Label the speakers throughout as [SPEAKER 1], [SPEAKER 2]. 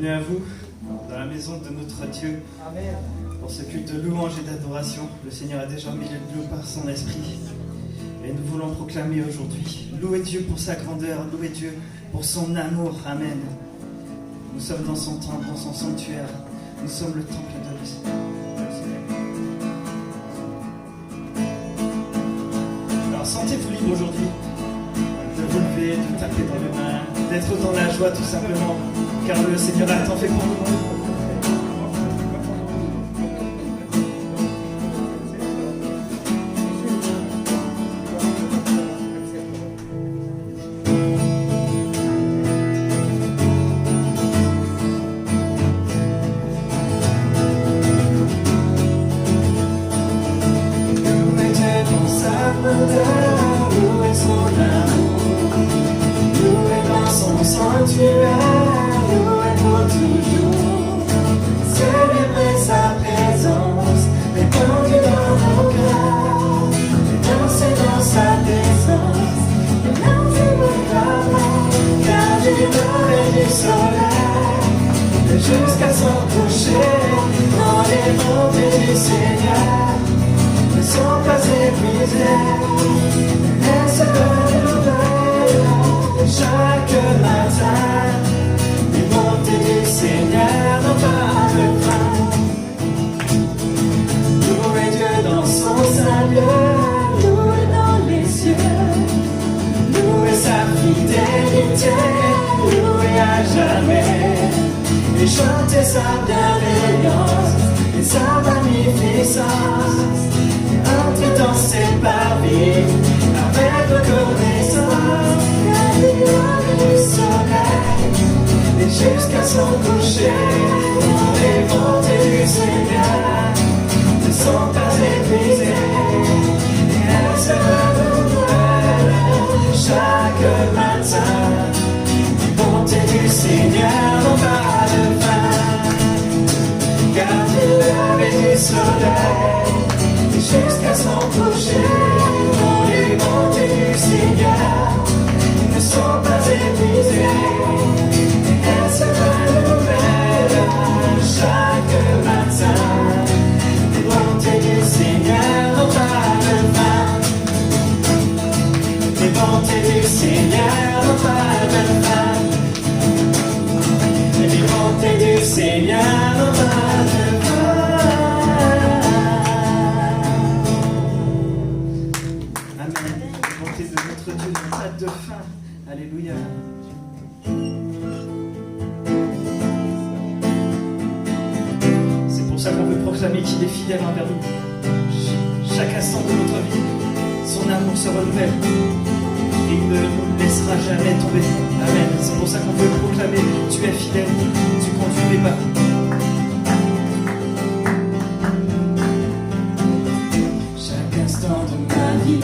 [SPEAKER 1] Bienvenue à vous dans la maison de notre Dieu.
[SPEAKER 2] Amen.
[SPEAKER 1] Pour ce culte de louange et d'adoration, le Seigneur a déjà mis le lieu par son esprit. Et nous voulons proclamer aujourd'hui, louer Dieu pour sa grandeur, louer Dieu pour son amour. Amen. Nous sommes dans son temple, dans son sanctuaire. Nous sommes le temple de le Seigneur. Alors sentez-vous libre aujourd'hui de vous lever, de taper dans les mains, d'être dans la joie tout simplement, car le Seigneur a tant fait pour nous.
[SPEAKER 3] Jusqu'à son coucher, dans les montées du Seigneur, ne sont pas épuisées. Elles se renouvellent chaque matin. Les montées du Seigneur n'ont pas de fin. Louez Dieu dans son saint lieu, louez dans les cieux, louez sa fidélité, louez à jamais. Et chantez sa bienveillance et sa magnificence. Et entrez dans ses parvis avec reconnaissance. La lumière du soleil et jusqu'à son coucher, les montées du Seigneur ne sont pas épuisées. Et elles se renouvellent chaque matin. Les montées du Seigneur n'ont pas de fin, car du lever du soleil et jusqu'à son coucher, les montées du Seigneur ne sont pas épuisées. Et elles se renouvellent chaque matin. Les montées du Seigneur n'ont pas de fin. Les montées du Seigneur n'ont pas de fin. Les montées du Seigneur n'ont pas de fin.
[SPEAKER 1] Amen. Les montées de notre Dieu n'ont pas de fin. Alléluia. C'est pour ça qu'on veut proclamer qu'il est fidèle envers nous. Chaque instant de notre vie, son amour se renouvelle. Et il ne nous laissera jamais tomber. Amen. C'est pour ça qu'on veut proclamer, tu es fidèle, tu conduis mes pas.
[SPEAKER 3] Chaque instant de ma vie,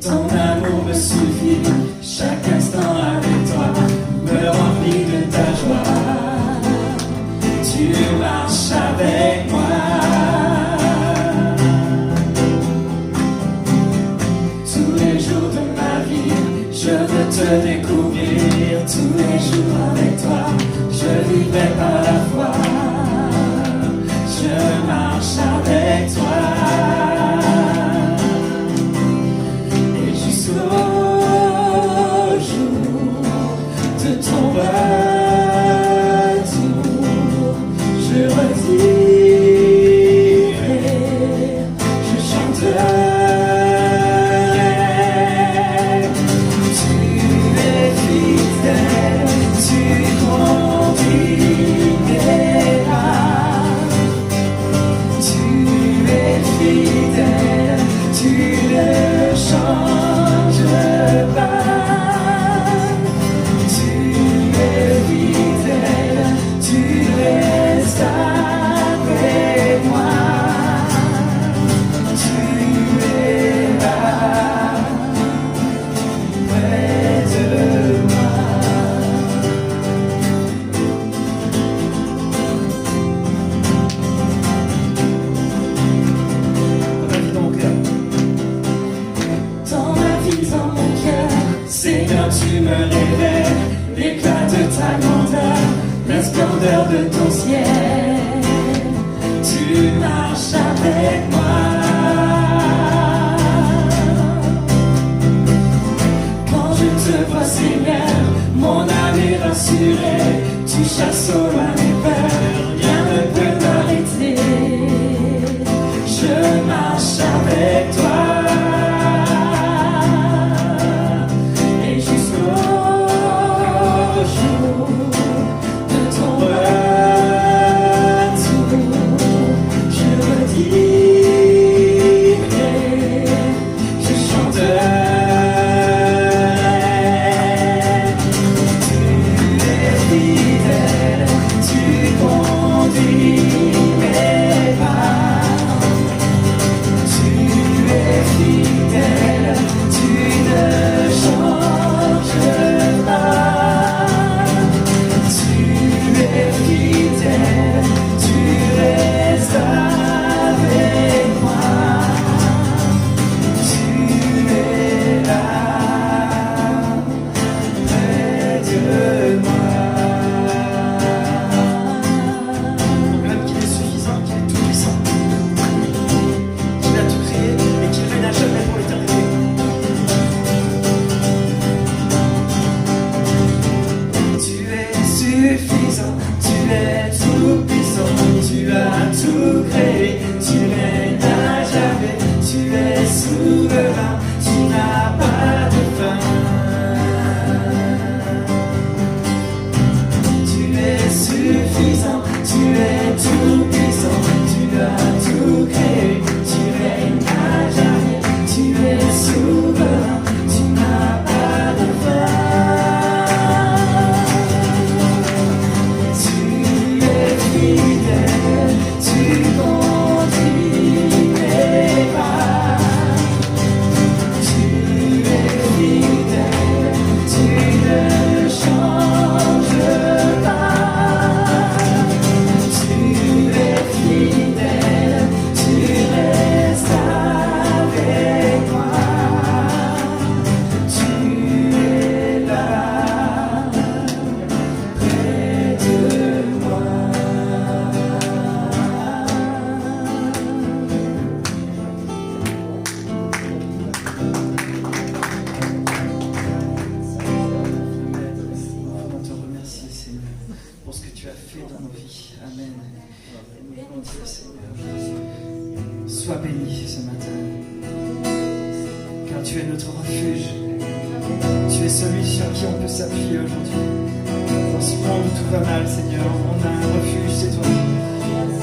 [SPEAKER 3] ton amour me suffit. Chaque instant avec toi me remplit de ta joie. Tu marches avec moi. Tous les jours de ma vie, je veux te découvrir. Tous les jours avec toi, je vivrai par la foi. Je marche avec toi. Et jusqu'au jour de ton retour, je redirai, je chanterai.
[SPEAKER 1] Seigneur, tu me révèles l'éclat de ta grandeur, l'esplendeur
[SPEAKER 3] grandeur de ton ciel, tu marches avec moi. Quand je te vois, Seigneur, mon âme est rassurée. Tu chasses au loin mes peurs, rien ne peut m'arrêter. Je marche avec toi. Et jusqu'au jour de ton retour, je redirai, je chanterai.
[SPEAKER 1] Sois béni ce matin, car tu es notre refuge. Tu es celui sur qui on peut s'appuyer aujourd'hui. Dans ce monde où tout va mal, Seigneur, on a un refuge, c'est toi.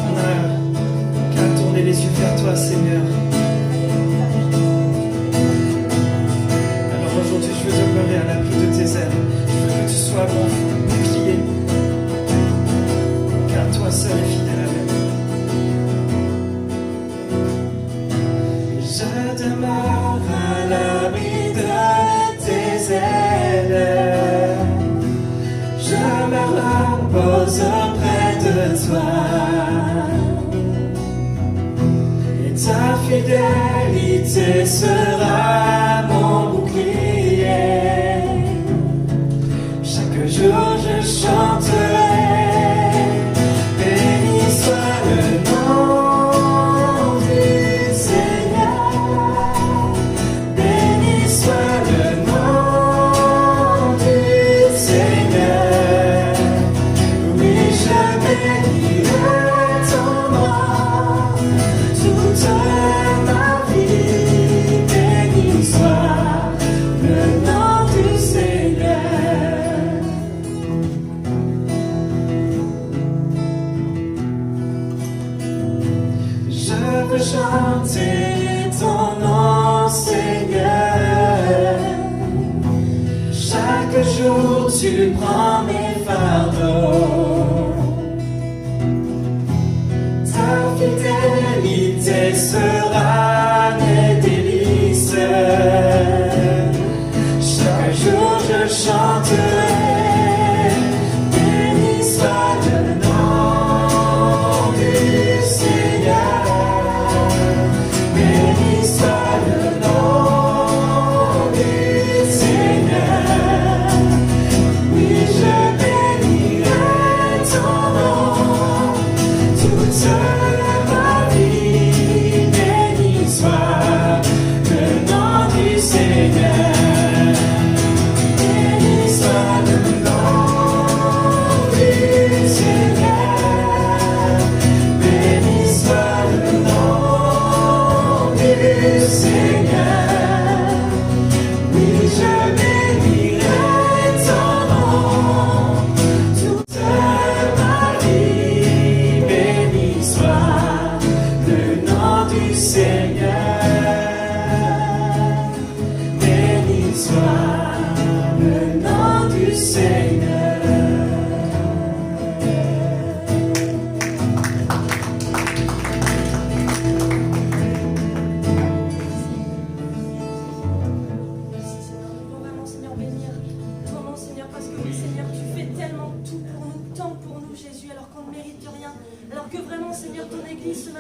[SPEAKER 1] On a qu'à tourner les yeux vers toi, Seigneur. Alors aujourd'hui, je veux demeurer à l'abri de tes ailes. Je veux que tu sois mon bouclier, car toi seul est fidèle à l'aide. Je demeure à l'abri de tes ailes. Je me repose auprès de toi. Et ta fidélité sera mon bouclier. Chaque jour je chanterai. Béni soit le nom du Seigneur. Béni soit le nom du Seigneur. Oui, je bénirai ton nom toute ma vie. Béni soit le nom du Seigneur. Je veux chanter ton nom, Seigneur. Chaque jour tu prends mes fardeaux. Ta fidélité sera mes délices. Chaque jour je chanterai. Béni soit le nom du Seigneur. Béni soit le nom du Seigneur. Oui, je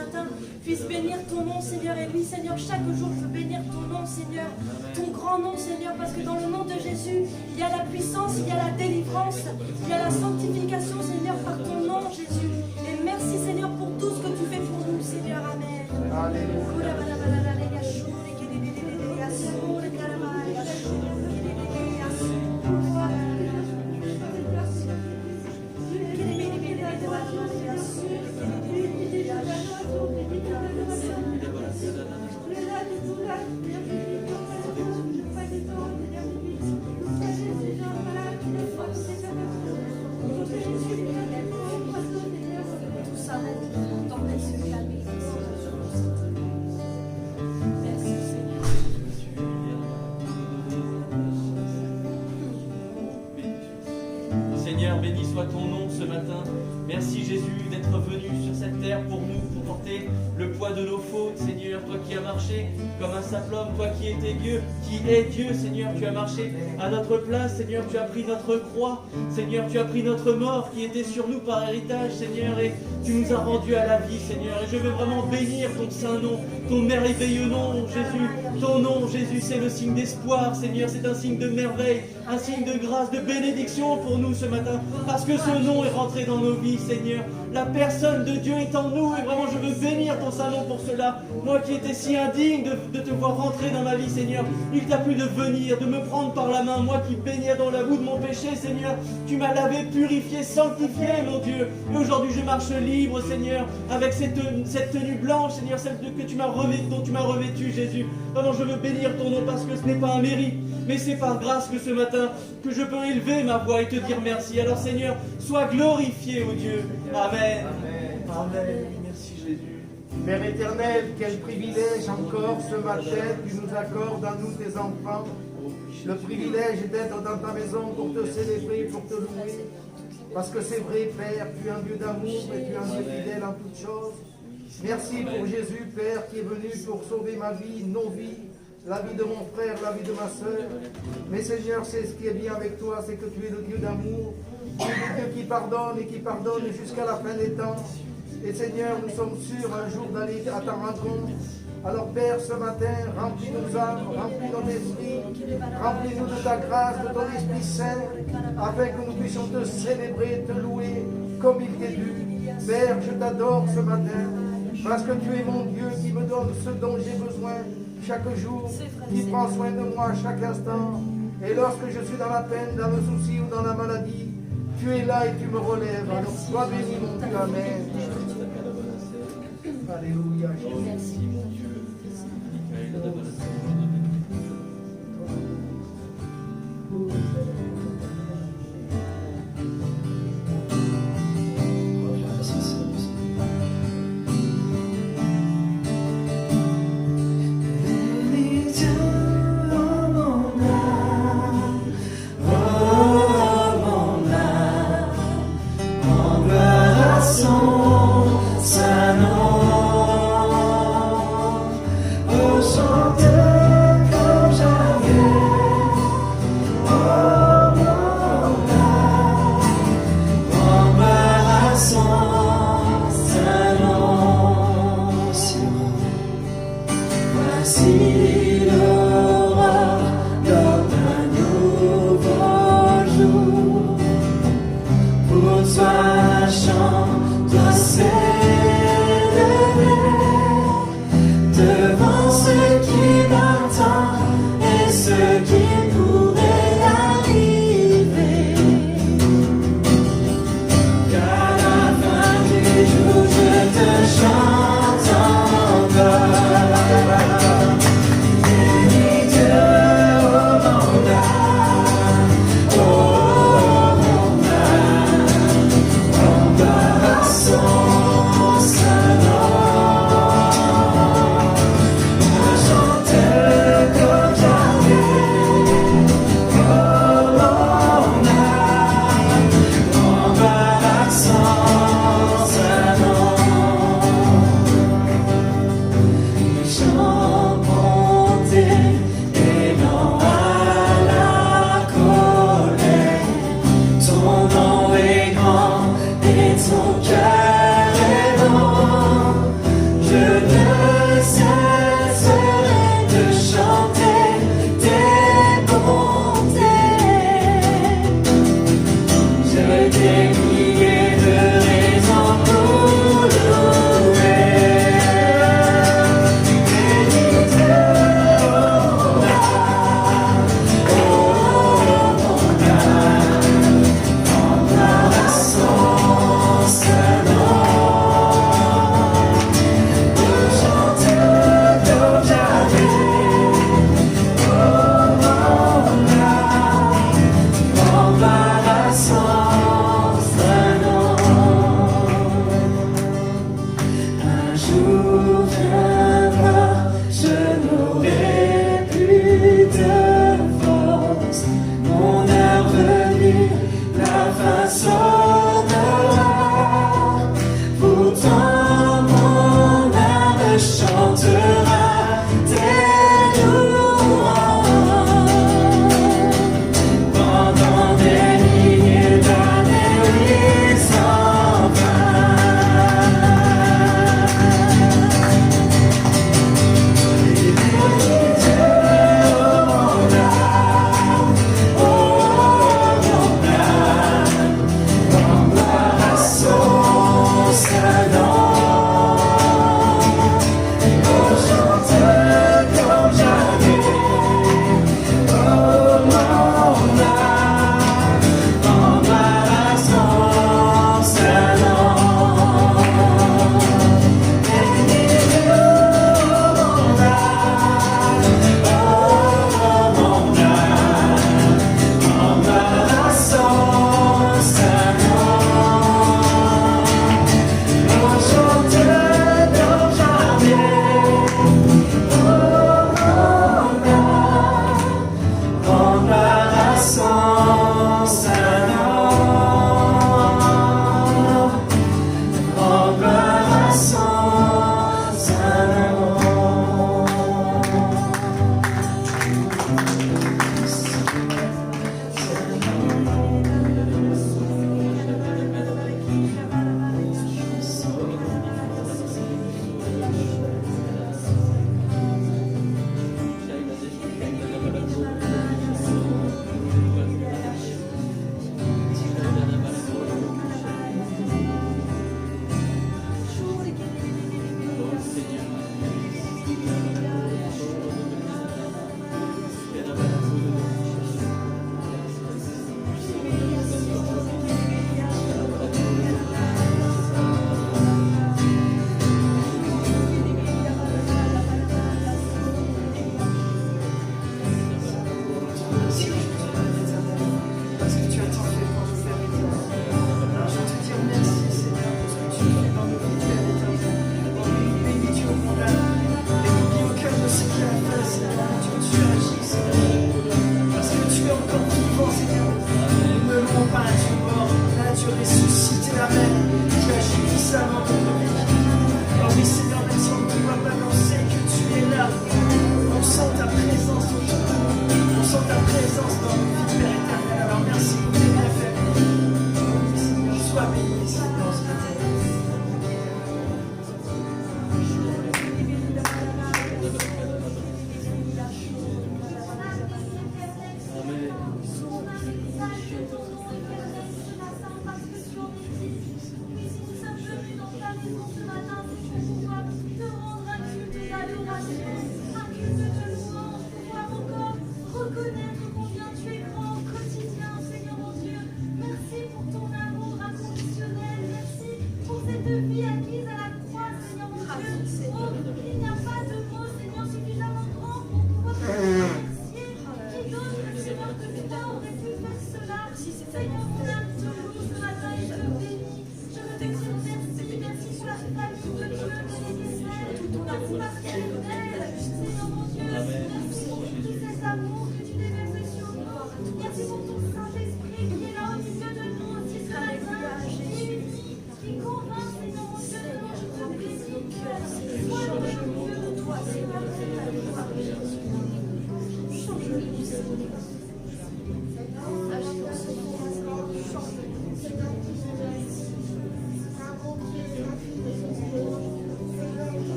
[SPEAKER 2] matin puisse bénir ton nom, Seigneur. Et oui, Seigneur, chaque jour, je veux bénir ton nom, Seigneur. Ton grand nom, Seigneur, parce que dans le nom de Jésus, il y a la puissance, il y a la délivrance, il y a la sanctification, Seigneur, par ton nom, Jésus. Et merci, Seigneur, pour tout ce que tu fais pour nous, Seigneur. Amen. Tout ça, dans tes yeux, merci, Seigneur.
[SPEAKER 4] Seigneur, béni soit ton nom ce matin. Merci Jésus d'être venu sur cette terre pour nous, pour porter le poids de nos fautes, Seigneur. Toi qui as marché comme un simple homme, toi qui étais Dieu, qui est Dieu, Seigneur, tu as marché à notre place, Seigneur, tu as pris notre croix, Seigneur, tu as pris notre mort qui était sur nous par héritage, Seigneur, et tu nous as rendus à la vie, Seigneur. Et je veux vraiment bénir ton saint nom, ton merveilleux nom, Jésus. Ton nom, Jésus, c'est le signe d'espoir, Seigneur, c'est un signe de merveille, un signe de grâce, de bénédiction pour nous ce matin, parce que ce nom est rentré dans nos vies, Seigneur. La personne de Dieu est en nous, et vraiment je veux bénir ton saint nom pour cela. Moi qui étais si indigne de te voir rentrer dans ma vie, Seigneur, il t'a plu de venir, de me prendre par la main, moi qui baignais dans la boue de mon péché, Seigneur. Tu m'as lavé, purifié, sanctifié, mon Dieu. Et aujourd'hui je marche libre, Seigneur, avec cette tenue blanche, Seigneur, celle que tu m'as dont tu m'as revêtu, Jésus. Vraiment je veux bénir ton nom parce que ce n'est pas un mérite, mais c'est par grâce que ce matin, que je peux élever ma voix et te dire merci. Alors Seigneur, sois glorifié, ô Dieu. Amen.
[SPEAKER 5] Amen.
[SPEAKER 4] Amen. Merci Jésus.
[SPEAKER 5] Père éternel, quel privilège encore ce matin tu nous accordes à nous tes enfants. Le privilège d'être dans ta maison pour te célébrer, pour te louer. Parce que c'est vrai, Père, tu es un Dieu d'amour et tu es un Dieu fidèle en toutes choses. Merci pour Jésus, Père, qui est venu pour sauver ma vie, nos vies, la vie de mon frère, la vie de ma soeur. Mais Seigneur, c'est ce qui est bien avec toi, c'est que tu es le Dieu d'amour. Tu es le Dieu qui pardonne et qui pardonne jusqu'à la fin des temps. Et Seigneur, nous sommes sûrs un jour d'aller à ta rencontre. Alors Père, ce matin, remplis nos âmes, remplis notre esprit, remplis-nous de ta grâce, de ton Esprit Saint, afin que nous puissions te célébrer, te louer comme il t'est dû. Père, je t'adore ce matin, parce que tu es mon Dieu qui me donne ce dont j'ai besoin chaque jour, qui prend soin de moi chaque instant. Et lorsque je suis dans la peine, dans le souci ou dans la maladie, tu es là et tu me relèves. Alors sois béni, mon Dieu. Amen. Alléluia.
[SPEAKER 2] Merci.
[SPEAKER 3] Chantez comme jamais, oh mon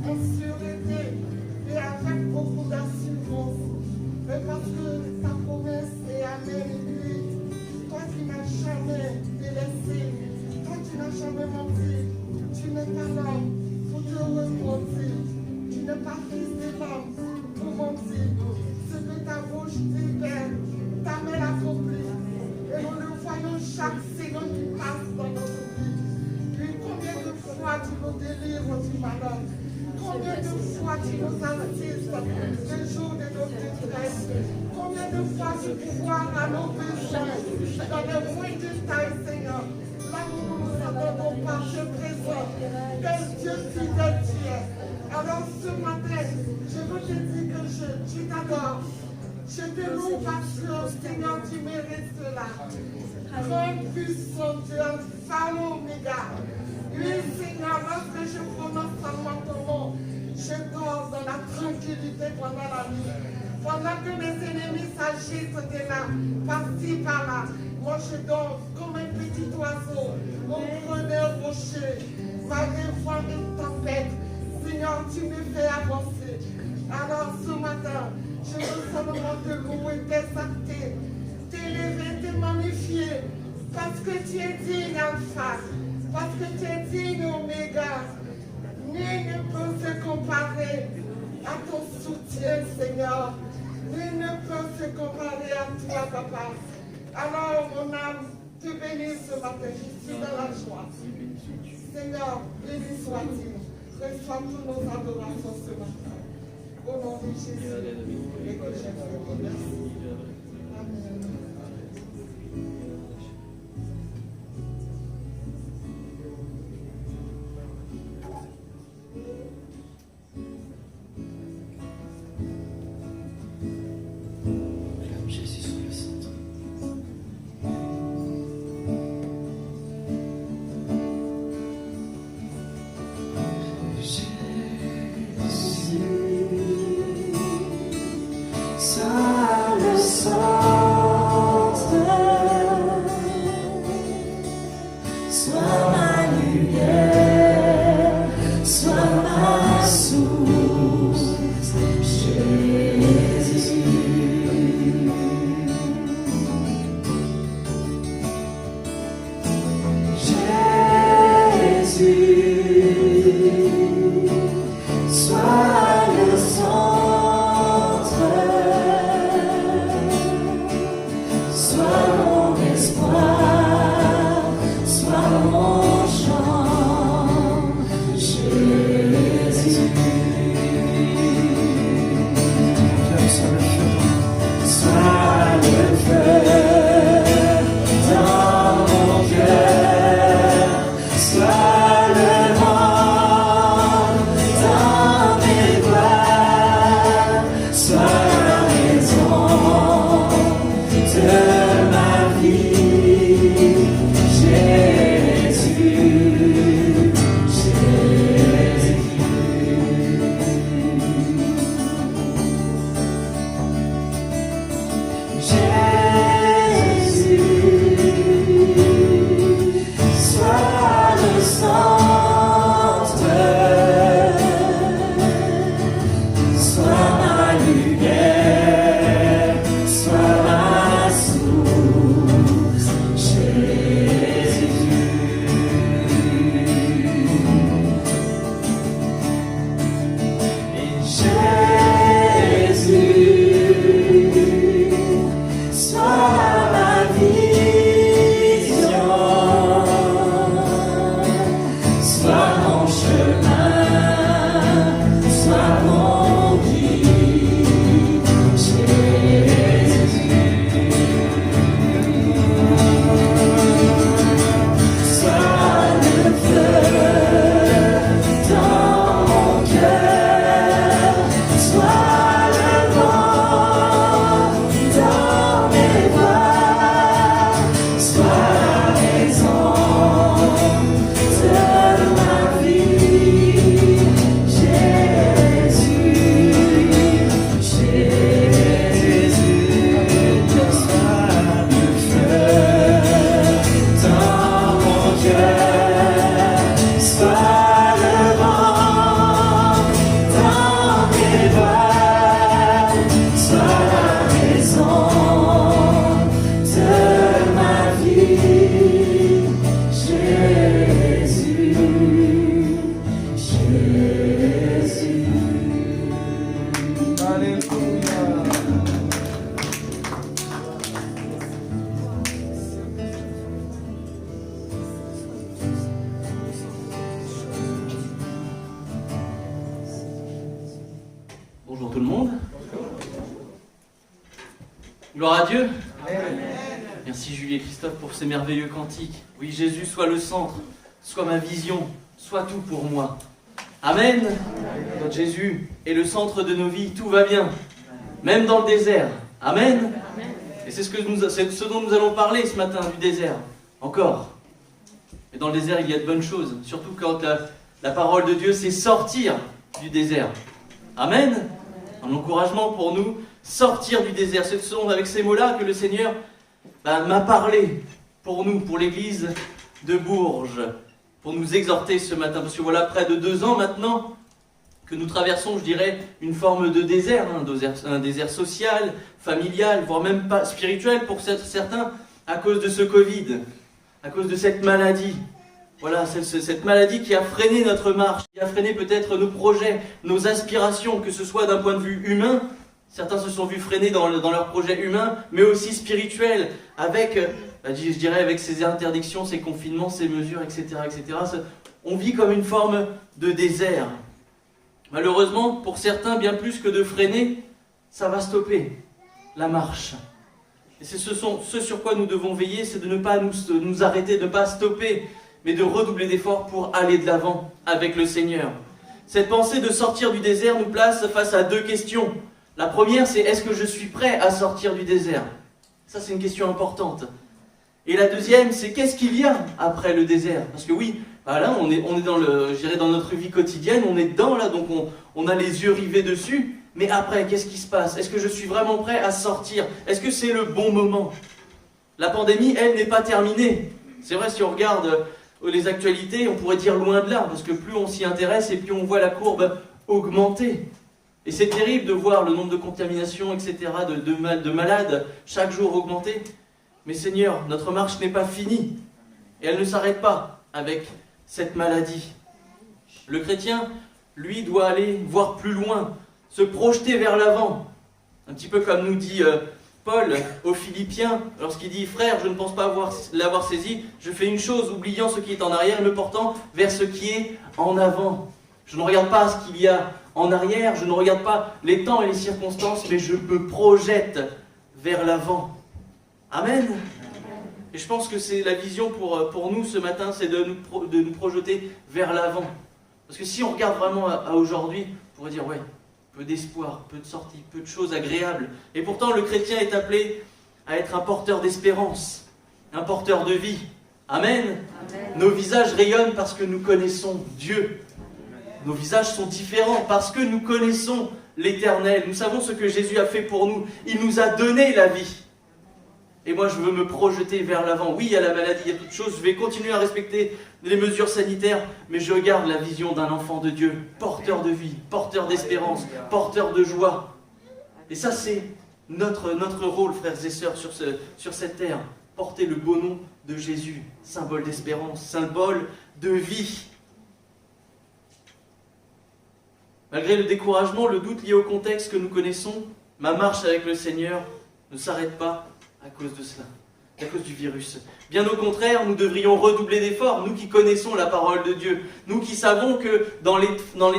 [SPEAKER 6] En sûreté et avec beaucoup d'assurance. mais parce que ta promesse est amen et oui. Toi qui n'as jamais délaissé, toi qui n'as jamais menti, tu n'es pas l'homme pour te repentir. Tu n'es pas fils de l'homme pour mentir. Ce que ta bouche dit, Père, ta main l'accomplit. Et nous le voyons chaque seconde qui passe dans notre vie. Puis combien de fois tu nous délivres du malheur? Combien de fois tu nous assistes le jour de nos détresses? Combien de fois tu pouvoir à nos besoins dans le moindre détail, Seigneur? Là où nous nous attendons par ce présent, quel Dieu fidèle tu es. Alors ce matin, je veux te dire que je t'adore. Je te loue parce que, Seigneur, tu mérites cela. Grand puissant Dieu, Alpha Oméga. Oui, Seigneur, lorsque je prononce seulement ton nom, je dors dans la tranquillité pendant la nuit. Pendant que mes ennemis s'agissent de là, par-ci, par-là, moi je dors comme un petit oiseau au creux d'un rocher. Malgré vent et tempête, Seigneur, tu me fais avancer. Alors ce matin, je veux seulement te louer, t'exalter, t'élever, te magnifier, parce que tu es digne, Alpha, parce que tu es digne, Oméga. Nul ne peut se comparer à ton soutien, Seigneur. Nul ne peut se comparer à toi, Papa. Alors, mon âme, te bénis ce matin, je suis dans la joie. Seigneur, béni sois-tu. Reçois toutes nos adorations ce matin. Au nom de Jésus, et que je te remercie. Amen.
[SPEAKER 1] Acclame Jésus sur le centre.
[SPEAKER 3] Jésus,
[SPEAKER 4] Gloire à Dieu. Merci Julie et Christophe pour ces merveilleux cantiques. Oui, Jésus soit le centre, soit ma vision, soit tout pour moi. Amen. Notre Jésus est le centre de nos vies, tout va bien, même dans le désert. Amen. Et c'est ce dont nous allons parler ce matin, du désert. Encore. Et dans le désert, il y a de bonnes choses, surtout quand la parole de Dieu, c'est sortir du désert. Amen. Un encouragement pour nous, sortir du désert. Ce sont avec ces mots-là que le Seigneur m'a parlé pour nous, pour l'église de Bourges, pour nous exhorter ce matin. Parce que voilà, près de 2 ans maintenant que nous traversons, je dirais, une forme de désert, un désert social, familial, voire même pas spirituel pour certains, à cause de ce Covid, à cause de cette maladie. Voilà, cette maladie qui a freiné notre marche, qui a freiné peut-être nos projets, nos aspirations, que ce soit d'un point de vue humain. Certains se sont vus freinés dans leurs projets humains, mais aussi spirituels, avec, je dirais, avec ces interdictions, ces confinements, ces mesures, etc., etc. On vit comme une forme de désert. Malheureusement, pour certains, bien plus que de freiner, ça va stopper la marche. Et c'est ce sur quoi nous devons veiller, c'est de ne pas nous arrêter, de ne pas stopper, mais de redoubler d'efforts pour aller de l'avant avec le Seigneur. Cette pensée de sortir du désert nous place face à 2 questions. La première, c'est est-ce que je suis prêt à sortir du désert? Ça, c'est une question importante. Et la deuxième, c'est qu'est-ce qu'il y a après le désert? Parce que oui, là, on est dans dans notre vie quotidienne, on est dedans là, donc on a les yeux rivés dessus. Mais après, qu'est-ce qui se passe? Est-ce que je suis vraiment prêt à sortir? Est-ce que c'est le bon moment? La pandémie, elle, n'est pas terminée. C'est vrai, si on regarde les actualités, on pourrait dire loin de là, parce que plus on s'y intéresse et plus on voit la courbe augmenter. Et c'est terrible de voir le nombre de contaminations, etc., de malades chaque jour augmenter. Mais Seigneur, notre marche n'est pas finie. Et elle ne s'arrête pas avec cette maladie. Le chrétien, lui, doit aller voir plus loin, se projeter vers l'avant. Un petit peu comme nous dit Paul aux Philippiens, lorsqu'il dit « Frère, je ne pense pas l'avoir saisi, je fais une chose, oubliant ce qui est en arrière, me portant vers ce qui est en avant. Je ne regarde pas ce qu'il y a en arrière, je ne regarde pas les temps et les circonstances, mais je me projette vers l'avant. » Amen. Et je pense que c'est la vision pour nous ce matin, c'est de nous projeter vers l'avant. Parce que si on regarde vraiment à aujourd'hui, on pourrait dire, ouais, peu d'espoir, peu de sorties, peu de choses agréables. Et pourtant, le chrétien est appelé à être un porteur d'espérance, un porteur de vie. Amen. Amen. Nos visages rayonnent parce que nous connaissons Dieu. Nos visages sont différents parce que nous connaissons l'Éternel. Nous savons ce que Jésus a fait pour nous. Il nous a donné la vie. Et moi, je veux me projeter vers l'avant. Oui, il y a la maladie, il y a toutes choses. Je vais continuer à respecter les mesures sanitaires, mais je garde la vision d'un enfant de Dieu, porteur de vie, porteur d'espérance, porteur de joie. Et ça, c'est notre rôle, frères et sœurs, sur cette terre. Porter le beau nom de Jésus, symbole d'espérance, symbole de vie. Malgré le découragement, le doute lié au contexte que nous connaissons, ma marche avec le Seigneur ne s'arrête pas à cause de cela, à cause du virus. Bien au contraire, nous devrions redoubler d'efforts, nous qui connaissons la parole de Dieu, nous qui savons que dans les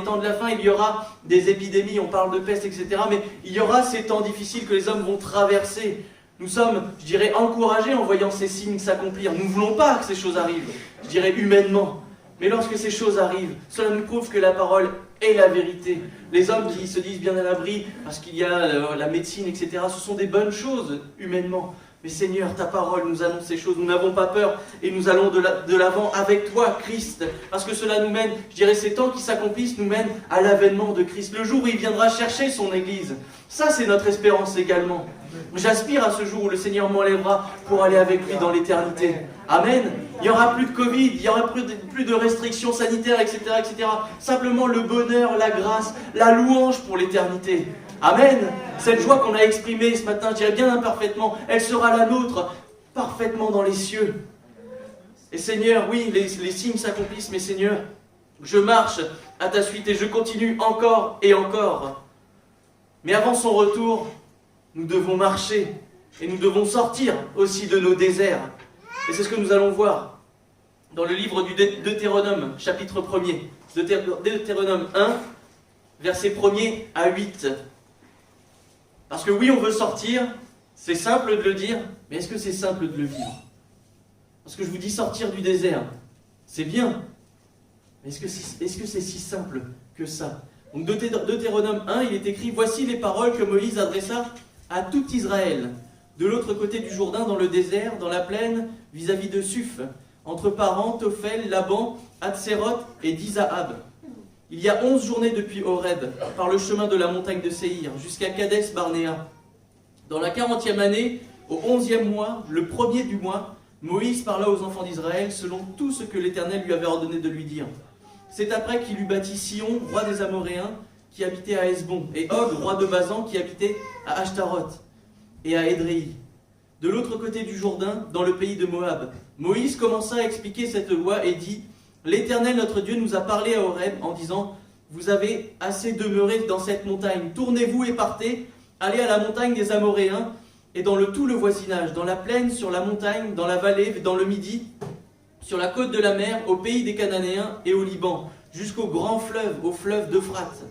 [SPEAKER 4] temps de la fin, il y aura des épidémies, on parle de peste, etc. Mais il y aura ces temps difficiles que les hommes vont traverser. Nous sommes, je dirais, encouragés en voyant ces signes s'accomplir. Nous ne voulons pas que ces choses arrivent, je dirais humainement. Mais lorsque ces choses arrivent, cela nous prouve que la parole est la vérité. Les hommes qui se disent bien à l'abri parce qu'il y a la médecine, etc., ce sont des bonnes choses humainement. Mais Seigneur, ta parole nous annonce ces choses, nous n'avons pas peur et nous allons de l'avant avec toi, Christ. Parce que cela nous mène, je dirais, ces temps qui s'accomplissent nous mènent à l'avènement de Christ. Le jour où il viendra chercher son Église. Ça, c'est notre espérance également. J'aspire à ce jour où le Seigneur m'enlèvera pour aller avec lui dans l'éternité. Amen. Il n'y aura plus de Covid, il n'y aura plus de restrictions sanitaires, etc., etc. Simplement le bonheur, la grâce, la louange pour l'éternité. Amen. Cette joie qu'on a exprimée ce matin, je dirais bien imparfaitement, elle sera la nôtre, parfaitement dans les cieux. Et Seigneur, oui, les signes s'accomplissent, mais Seigneur, je marche à ta suite et je continue encore et encore. Mais avant son retour, nous devons marcher et nous devons sortir aussi de nos déserts. Et c'est ce que nous allons voir dans le livre du Deutéronome, chapitre 1er. Deutéronome 1, versets 1er à 8. Parce que oui, on veut sortir, C'est simple de le dire, mais est-ce que c'est simple de le vivre? Parce que je vous dis sortir du désert, c'est bien, mais est-ce que c'est si simple que ça? Donc Deutéronome 1, il est écrit « Voici les paroles que Moïse adressa à tout Israël, de l'autre côté du Jourdain, dans le désert, dans la plaine, vis-à-vis de Suph, entre Paran, Tophel, Laban, Hatséroth et Dizahab. Il y a 11 journées depuis Horeb, par le chemin de la montagne de Séhir, jusqu'à Kadès Barnéa. Dans la 40e année, au 11e mois, le premier du mois, Moïse parla aux enfants d'Israël selon tout ce que l'Éternel lui avait ordonné de lui dire. C'est après qu'il eut bâti Sion, roi des Amoréens, qui habitait à Hesbon, et Og, roi de Basan, qui habitait à Ashtaroth et à Édréi. De l'autre côté du Jourdain, dans le pays de Moab, Moïse commença à expliquer cette loi et dit « L'Éternel notre Dieu nous a parlé à Horeb en disant « Vous avez assez demeuré dans cette montagne, tournez-vous et partez, allez à la montagne des Amoréens et dans tout le voisinage, dans la plaine, sur la montagne, dans la vallée, dans le midi, sur la côte de la mer, au pays des Cananéens et au Liban, jusqu'au grand fleuve, au fleuve d'Euphrate.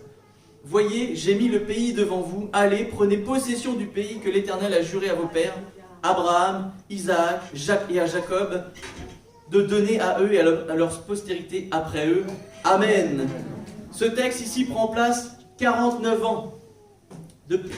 [SPEAKER 4] Voyez, j'ai mis le pays devant vous, allez, prenez possession du pays que l'Éternel a juré à vos pères, Abraham, Isaac, Jacques et à Jacob, de donner à eux et à leur postérité après eux. Amen. » Ce texte ici prend place 49 ans.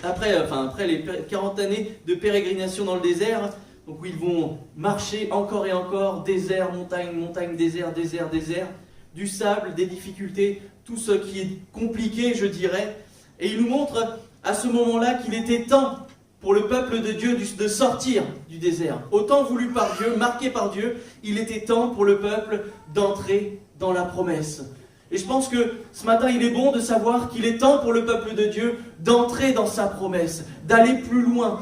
[SPEAKER 4] Après les 40 années de pérégrination dans le désert, donc où ils vont marcher encore et encore, désert, montagne, montagne, désert, désert, désert, du sable, des difficultés, tout ce qui est compliqué, je dirais. Et il nous montre à ce moment-là qu'il était temps pour le peuple de Dieu de sortir du désert. Autant voulu par Dieu, marqué par Dieu, il était temps pour le peuple d'entrer dans la promesse. Et je pense que ce matin, il est bon de savoir qu'il est temps pour le peuple de Dieu d'entrer dans sa promesse, d'aller plus loin,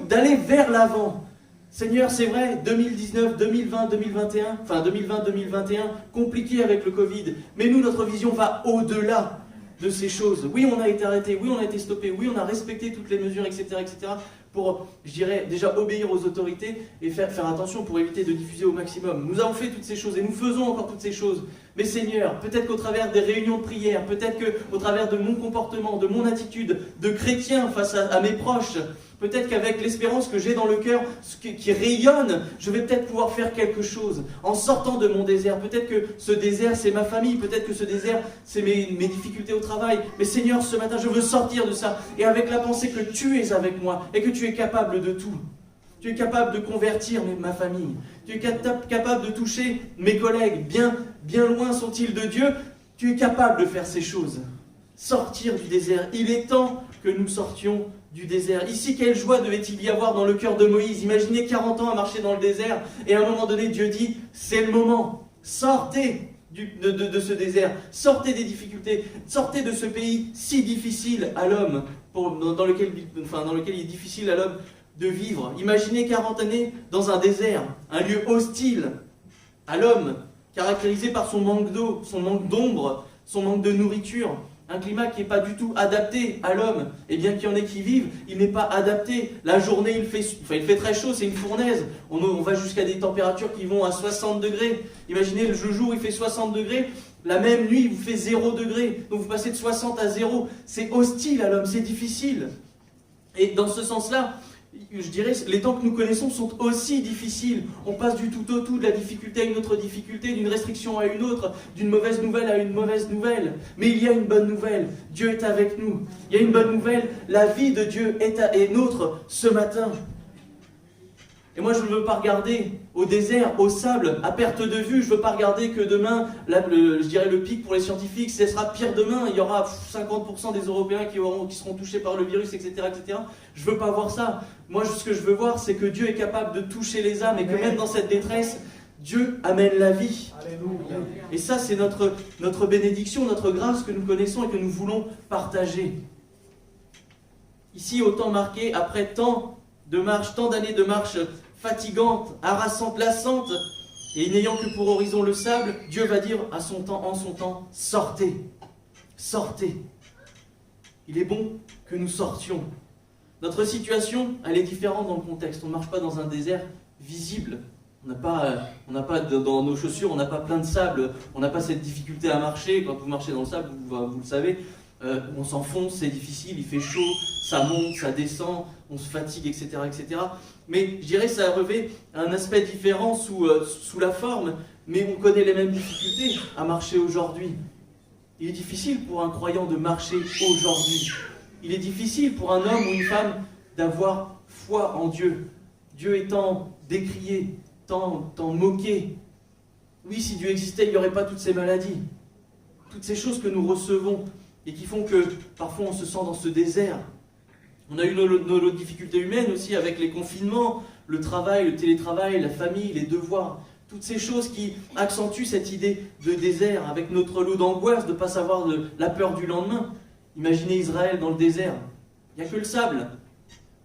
[SPEAKER 4] d'aller vers l'avant. Seigneur, c'est vrai, 2019, 2020, 2021, enfin 2020-2021, compliqué avec le Covid, mais nous, notre vision va au-delà de ces choses. Oui, on a été arrêté, oui, on a été stoppé, oui, on a respecté toutes les mesures, etc., pour, je dirais, déjà obéir aux autorités et faire attention pour éviter de diffuser au maximum. Nous avons fait toutes ces choses et nous faisons encore toutes ces choses. Mais Seigneur, peut-être qu'au travers des réunions de prière, peut-être qu'au travers de mon comportement, de mon attitude de chrétien face à mes proches, peut-être qu'avec l'espérance que j'ai dans le cœur, qui rayonne, je vais peut-être pouvoir faire quelque chose en sortant de mon désert. Peut-être que ce désert, c'est ma famille. Peut-être que ce désert, c'est mes difficultés au travail. Mais Seigneur, ce matin, je veux sortir de ça. Et avec la pensée que tu es avec moi et que tu es capable de tout. Tu es capable de convertir ma famille. Tu es capable de toucher mes collègues. Bien loin sont-ils de Dieu. Tu es capable de faire ces choses. Sortir du désert. Il est temps que nous sortions du désert. Ici, quelle joie devait-il y avoir dans le cœur de Moïse? Imaginez 40 ans à marcher dans le désert et à un moment donné, Dieu dit, c'est le moment. Sortez de ce désert. Sortez des difficultés. Sortez de ce pays si difficile à l'homme, dans lequel il est difficile à l'homme de vivre. Imaginez 40 années dans un désert, un lieu hostile à l'homme, caractérisé par son manque d'eau, son manque d'ombre, son manque de nourriture. Un climat qui n'est pas du tout adapté à l'homme. Et bien qu'il y en ait qui vivent, il n'est pas adapté. La journée, il fait très chaud, c'est une fournaise. On va jusqu'à des températures qui vont à 60 degrés. Imaginez, le jour, il fait 60 degrés. La même nuit, il vous fait 0 degrés. Donc vous passez de 60 à 0. C'est hostile à l'homme, c'est difficile. Et dans ce sens-là, je dirais, les temps que nous connaissons sont aussi difficiles. On passe du tout au tout, de la difficulté à une autre difficulté, d'une restriction à une autre, d'une mauvaise nouvelle à une mauvaise nouvelle. Mais il y a une bonne nouvelle, Dieu est avec nous. Il y a une bonne nouvelle, la vie de Dieu est nôtre ce matin. Et moi, je ne veux pas regarder au désert, au sable, à perte de vue. Je ne veux pas regarder que demain, je dirais le pic pour les scientifiques, ce sera pire demain. Il y aura 50% des Européens qui seront touchés par le virus, etc., etc. Je ne veux pas voir ça. Moi, ce que je veux voir, c'est que Dieu est capable de toucher les âmes et que même dans cette détresse, Dieu amène la vie. Alléluia. Et ça, c'est notre bénédiction, notre grâce que nous connaissons et que nous voulons partager. Ici, au temps marqué, après tant d'années de marche fatigante, harassante, lassante, et n'ayant que pour horizon le sable, Dieu va dire en son temps, sortez, sortez. Il est bon que nous sortions. Notre situation, elle est différente dans le contexte. On ne marche pas dans un désert visible. On n'a pas dans nos chaussures, on n'a pas plein de sable, on n'a pas cette difficulté à marcher. Quand vous marchez dans le sable, vous le savez, on s'enfonce, c'est difficile, il fait chaud, ça monte, ça descend, on se fatigue, etc. etc. Mais je dirais que ça revêt un aspect différent sous la forme, mais on connaît les mêmes difficultés à marcher aujourd'hui. Il est difficile pour un croyant de marcher aujourd'hui. Il est difficile pour un homme ou une femme d'avoir foi en Dieu. Dieu étant décrié, tant moqué. Oui, si Dieu existait, il n'y aurait pas toutes ces maladies. Toutes ces choses que nous recevons et qui font que parfois on se sent dans ce désert. On a eu nos difficultés humaines aussi avec les confinements, le travail, le télétravail, la famille, les devoirs. Toutes ces choses qui accentuent cette idée de désert avec notre lot d'angoisse, de ne pas savoir la peur du lendemain. Imaginez Israël dans le désert. Il n'y a que le sable.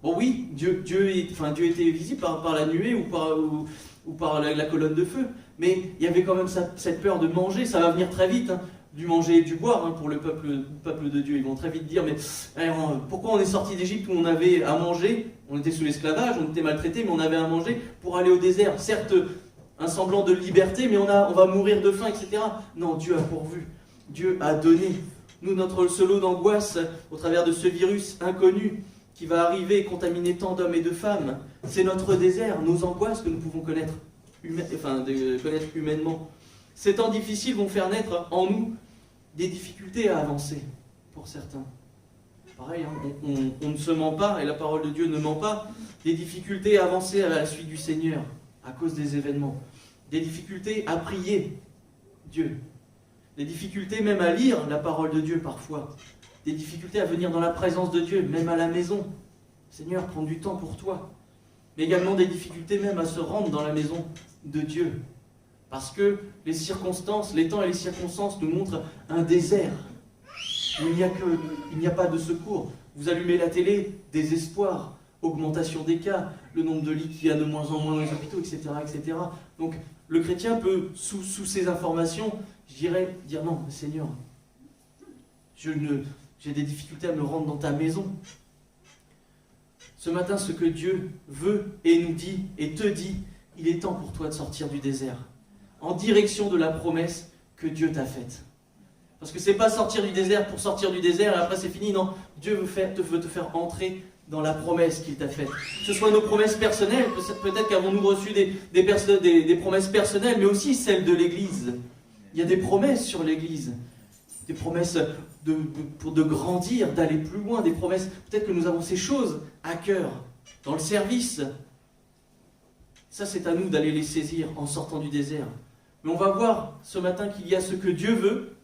[SPEAKER 4] Bon oui, Dieu était visible par la nuée ou par la colonne de feu. Mais il y avait quand même cette peur de manger. Ça va venir très vite, hein, du manger et du boire pour le peuple de Dieu. Ils vont très vite dire, mais pourquoi on est sorti d'Égypte où on avait à manger? On était sous l'esclavage, on était maltraités, mais on avait à manger pour aller au désert. Certes, un semblant de liberté, mais on va mourir de faim, etc. Non, Dieu a pourvu. Dieu a donné. Nous, notre lot d'angoisse au travers de ce virus inconnu qui va arriver et contaminer tant d'hommes et de femmes, c'est notre désert, nos angoisses que nous pouvons connaître humainement. Ces temps difficiles vont faire naître en nous des difficultés à avancer, pour certains. Pareil, hein, on ne se ment pas, et la parole de Dieu ne ment pas, des difficultés à avancer à la suite du Seigneur, à cause des événements. Des difficultés à prier Dieu. Des difficultés même à lire la parole de Dieu parfois. Des difficultés à venir dans la présence de Dieu, même à la maison. Seigneur, prends du temps pour toi. Mais également des difficultés même à se rendre dans la maison de Dieu. Parce que les circonstances, les temps et les circonstances nous montrent un désert. Où il n'y a pas de secours. Vous allumez la télé, désespoir, augmentation des cas, le nombre de lits qu'il y a de moins en moins dans les hôpitaux, etc. etc. Donc le chrétien peut, sous ces informations, je dirais, dire non, Seigneur, j'ai des difficultés à me rendre dans ta maison. Ce matin, ce que Dieu veut et nous dit et te dit, il est temps pour toi de sortir du désert, en direction de la promesse que Dieu t'a faite. Parce que c'est pas sortir du désert pour sortir du désert et après c'est fini, non. Dieu veut te faire entrer dans la promesse qu'il t'a faite. Que ce soit nos promesses personnelles, peut-être qu'avons-nous reçu des promesses personnelles, mais aussi celles de l'Église. Il y a des promesses sur l'Église, des promesses pour grandir, d'aller plus loin, des promesses, peut-être que nous avons ces choses à cœur, dans le service. Ça, c'est à nous d'aller les saisir en sortant du désert. Mais on va voir ce matin qu'il y a ce que Dieu veut,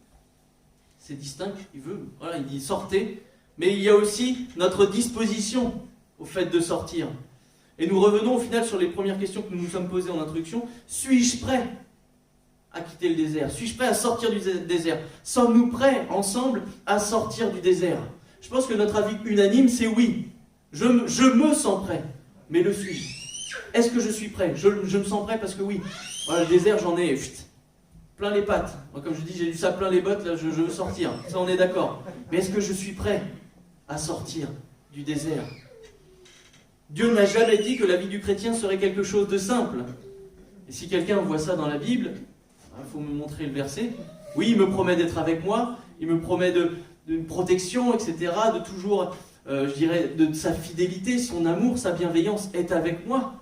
[SPEAKER 4] c'est distinct, il dit sortez, mais il y a aussi notre disposition au fait de sortir. Et nous revenons au final sur les premières questions que nous nous sommes posées en introduction. Suis-je prêt à quitter le désert? Suis-je prêt à sortir du désert? Sommes-nous prêts ensemble à sortir du désert? Je pense que notre avis unanime, c'est oui. Je me sens prêt, mais le suis-je? Est-ce que je suis prêt? Je me sens prêt parce que oui, voilà, le désert, j'en ai plein les pattes. Moi, comme je dis, j'ai du sable plein les bottes, là, je veux sortir. Ça, on est d'accord. Mais est-ce que je suis prêt à sortir du désert? Dieu n'a jamais dit que la vie du chrétien serait quelque chose de simple. Et si quelqu'un voit ça dans la Bible, il faut me montrer le verset. Oui, il me promet d'être avec moi, il me promet de protection, etc., de toujours, je dirais, de sa fidélité, son amour, sa bienveillance est avec moi.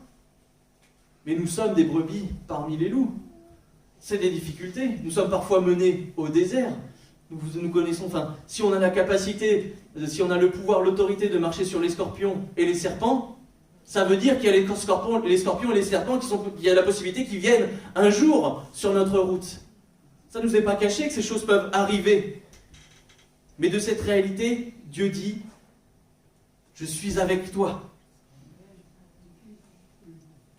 [SPEAKER 4] Mais nous sommes des brebis parmi les loups. C'est des difficultés. Nous sommes parfois menés au désert. Nous connaissons, si on a la capacité, si on a le pouvoir, l'autorité de marcher sur les scorpions et les serpents, ça veut dire qu'il y a les scorpions et les serpents qu'il y a la possibilité qu'ils viennent un jour sur notre route. Ça ne nous est pas caché que ces choses peuvent arriver. Mais de cette réalité, Dieu dit, je suis avec toi.